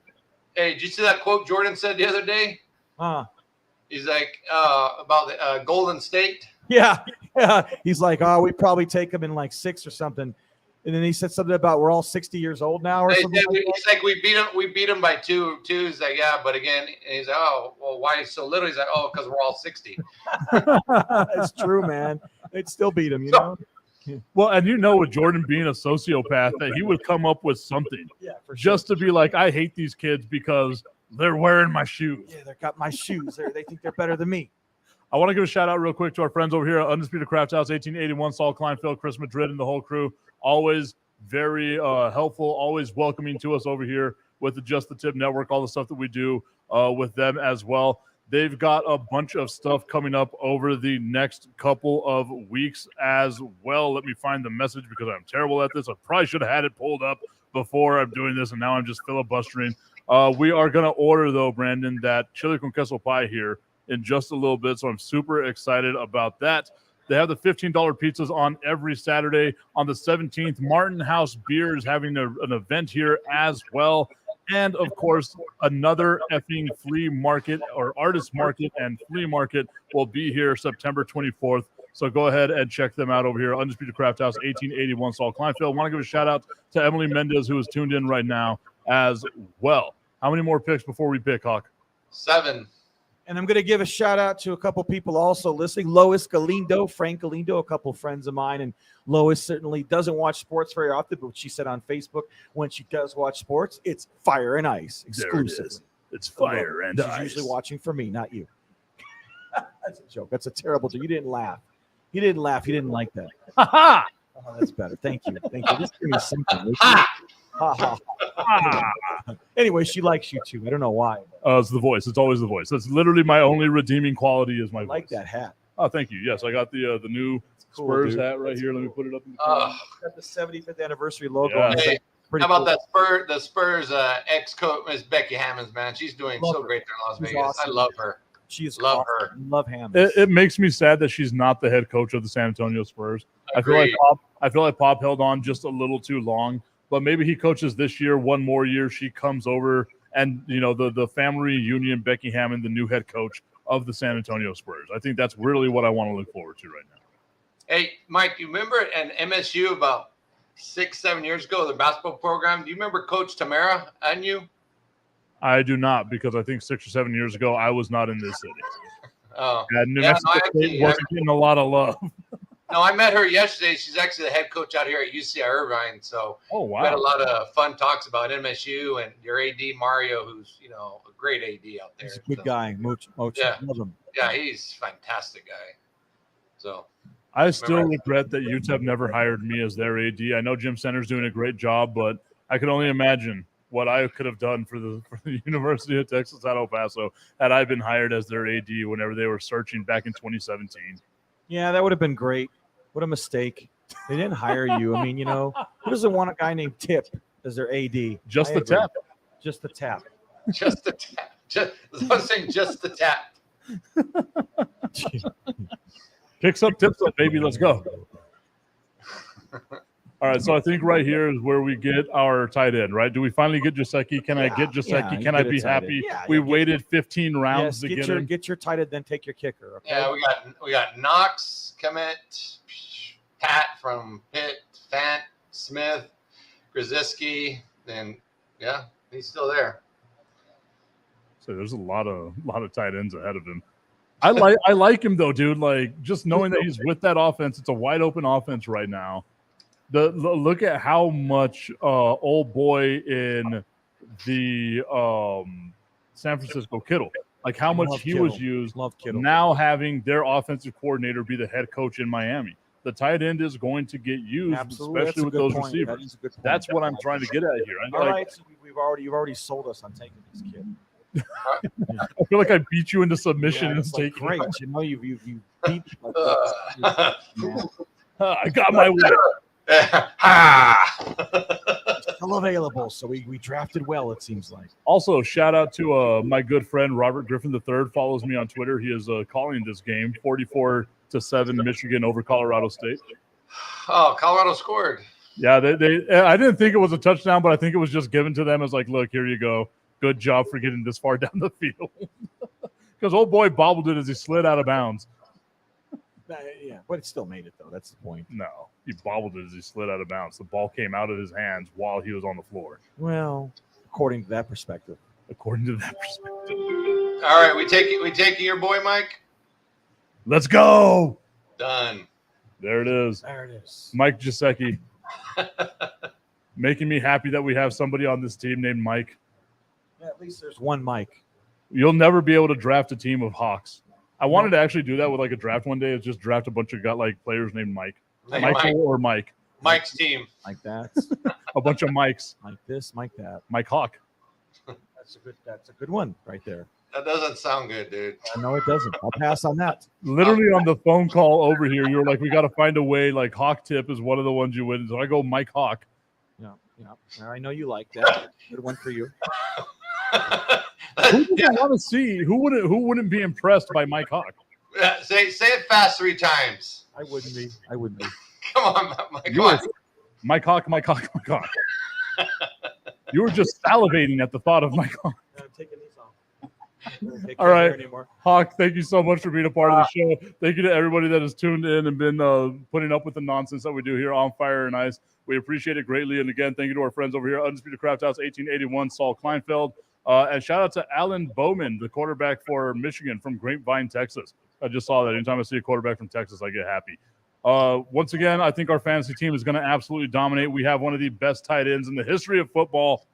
Hey, did you see that quote Jordan said the other day? He's like about the Golden State. Yeah. He's like, oh, we probably take him in like 6 or something. And then he said something about we're all 60 years old now or something. He's like, we beat him by two. He's like, yeah, but again, and he's like, oh, well, why so little? He's like, oh, because we're all 60. That's true, man. They'd still beat him, you know? Well, and you know, with Jordan being a sociopath, that he would come up with something Yeah, for sure. just to be like, I hate these kids because they're wearing my shoes. Yeah, they got my shoes. They think they're better than me. I want to give a shout out real quick to our friends over here at Undisputed Craft House, 1881 Saul Kleinfeld, Chris Madrid, and the whole crew. Always very helpful, always welcoming to us over here with the Just the Tip Network, all the stuff that we do with them as well. They've got a bunch of stuff coming up over the next couple of weeks as well. Let me find the message because I'm terrible at this. I probably should have had it pulled up before I'm doing this, and now I'm just filibustering. We are going to order, though, Brandon, that chili con queso pie here in just a little bit, so I'm super excited about that. They have the $15 pizzas on every Saturday. On the 17th, Martin House Beer is having an event here as well. And, of course, another effing flea market or artist market and flea market will be here September 24th. So go ahead and check them out over here. Undisputed Craft House, 1881 Saul Kleinfeld. Want to give a shout-out to Emily Mendez, who is tuned in right now as well. How many more picks before we pick, Hawk? 7. And I'm going to give a shout out to a couple people also listening. Lois Galindo, Frank Galindo, a couple friends of mine. And Lois certainly doesn't watch sports very often, but she said on Facebook when she does watch sports, it's Fire and Ice exclusive. It's Fire and She's Ice. usually watching for me, not you. That's a joke. That's a terrible joke. You didn't laugh. He didn't laugh. He didn't like that. Ha Oh, that's better. Thank you. Thank you. Just give me something. Ha! Ha, ha, ha. Anyway, she likes you too. I don't know why. It's the voice. It's always the voice. That's literally my only redeeming quality is my I voice. like that hat. Oh, thank you. Yes, I got the new Cool, Spurs dude. hat right here. Let me put it up in the corner. Got the 75th anniversary logo. Yeah. on it. Hey, Pretty how about cool. the Spurs ex-coach, Miss Becky Hammonds, man? She's doing Love so her. great there in Las She's Vegas. awesome. I love her. She is Love awesome. Love Ham. It makes me sad that she's not the head coach of the San Antonio Spurs. I feel like Pop held on just a little too long, but maybe he coaches this year, one more year. She comes over, and the family reunion. Becky Hammond, the new head coach of the San Antonio Spurs. I think that's really what I want to look forward to right now. Hey, Mike, you remember at MSU about 6-7 years ago, the basketball program? Do you remember Coach Tamara and you? I do not, because I think 6 or 7 years ago I was not in this city. Oh, And New Yeah, Mexico no, State actually, wasn't getting a lot of love. no, I met her yesterday. She's actually the head coach out here at UC Irvine. So Oh we had a wow! lot of fun talks about MSU and your AD Mario, who's a great AD out there. He's a good So, guy. Mooch. Yeah. Love him. Yeah, he's a fantastic guy. So I still regret that UTEP never hired me as their AD. I know Jim Center's doing a great job, but I can only imagine what I could have done for the University of Texas at El Paso had I been hired as their AD whenever they were searching back in 2017. Yeah, that would have been great. What a mistake. They didn't hire you. I mean, who doesn't want a guy named Tip as their AD? Just I the agree. tap. Just the tap. Just the tap. I was saying just the tap. Picks up, tips up, baby. Let's go. All right, so I think right here is where we get our tight end, right? Do we finally get Gesicki? Can I get Gesicki? you Can I get a be tight end. happy? Yeah, We yeah, get- waited 15 rounds to get him. Get your tight end, then take your kicker. Okay? Yeah, we got Knox, Kemet, Pat from Pitt, Fant, Smith, Grzyski, and yeah, he's still there. So there's a lot of tight ends ahead of him. I like him though, dude. Like just knowing that he's with that offense, it's a wide open offense right now. Look at how much old boy in the San Francisco Kittle, like how much he was used. Love Kittle. Now having their offensive coordinator be the head coach in Miami, the tight end is going to get used, Absolutely. That's especially a with good those point. receivers. That is a good point. That's what I'm trying to get at here. All right, so you've already sold us on taking this kid. I feel like I beat you into submission and it's like, taking. great. You beat me like that. I got my win. Still available, so we drafted well. It seems like. Also, shout out to my good friend Robert Griffin III. Follows me on Twitter. He is calling this game 44-7 Michigan over Colorado State. Oh, Colorado scored. Yeah, they I didn't think it was a touchdown, but I think it was just given to them as like, look, here you go. Good job for getting this far down the field. Because old boy bobbled it as he slid out of bounds. Yeah, but it still made it though. That's the point. No, he bobbled it as he slid out of bounds. The ball came out of his hands while he was on the floor. Well, according to that perspective. According to that perspective. All right, we taking your boy Mike. Let's go. Done. There it is. There it is. Mike Gesicki. Making me happy that we have somebody on this team named Mike. Yeah, at least there's one Mike. You'll never be able to draft a team of Hawks. I wanted to actually do that with like a draft one day. It's just draft a bunch of players named Mike. Hey, Michael or Mike. Mike's team. Like that. A bunch of Mikes. Like this, like that. Mike Hawk. That's a good one right there. That doesn't sound good, dude. No, it doesn't. I'll pass on that. Literally on the phone call over here, you were like, we got to find a way. Like Hawk Tip is one of the ones you win. So I go Mike Hawk. Yeah. I know you like that. Good one for you. Who would you want to see? Who wouldn't be impressed by Mike Hawk? Say it fast 3 times. I wouldn't be. Come on, Mike. You were Mike Hawk, Mike Hawk, Mike Hawk. You were just salivating at the thought of Mike Hawk. I'm taking these off. All right, Hawk, thank you so much for being a part of the show. Thank you to everybody that has tuned in and been putting up with the nonsense that we do here on Fire and Ice. We appreciate it greatly. And again, thank you to our friends over here, Undisputed Craft House, 1881, Saul Kleinfeld. And shout out to Alan Bowman, the quarterback for Michigan from Grapevine, Texas. I just saw that. Anytime I see a quarterback from Texas, I get happy. Once again, I think our fantasy team is going to absolutely dominate. We have one of the best tight ends in the history of football.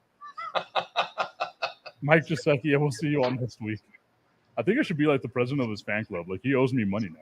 Mike Gesicki, and we'll see you all next week. I think I should be like the president of his fan club. Like, he owes me money now.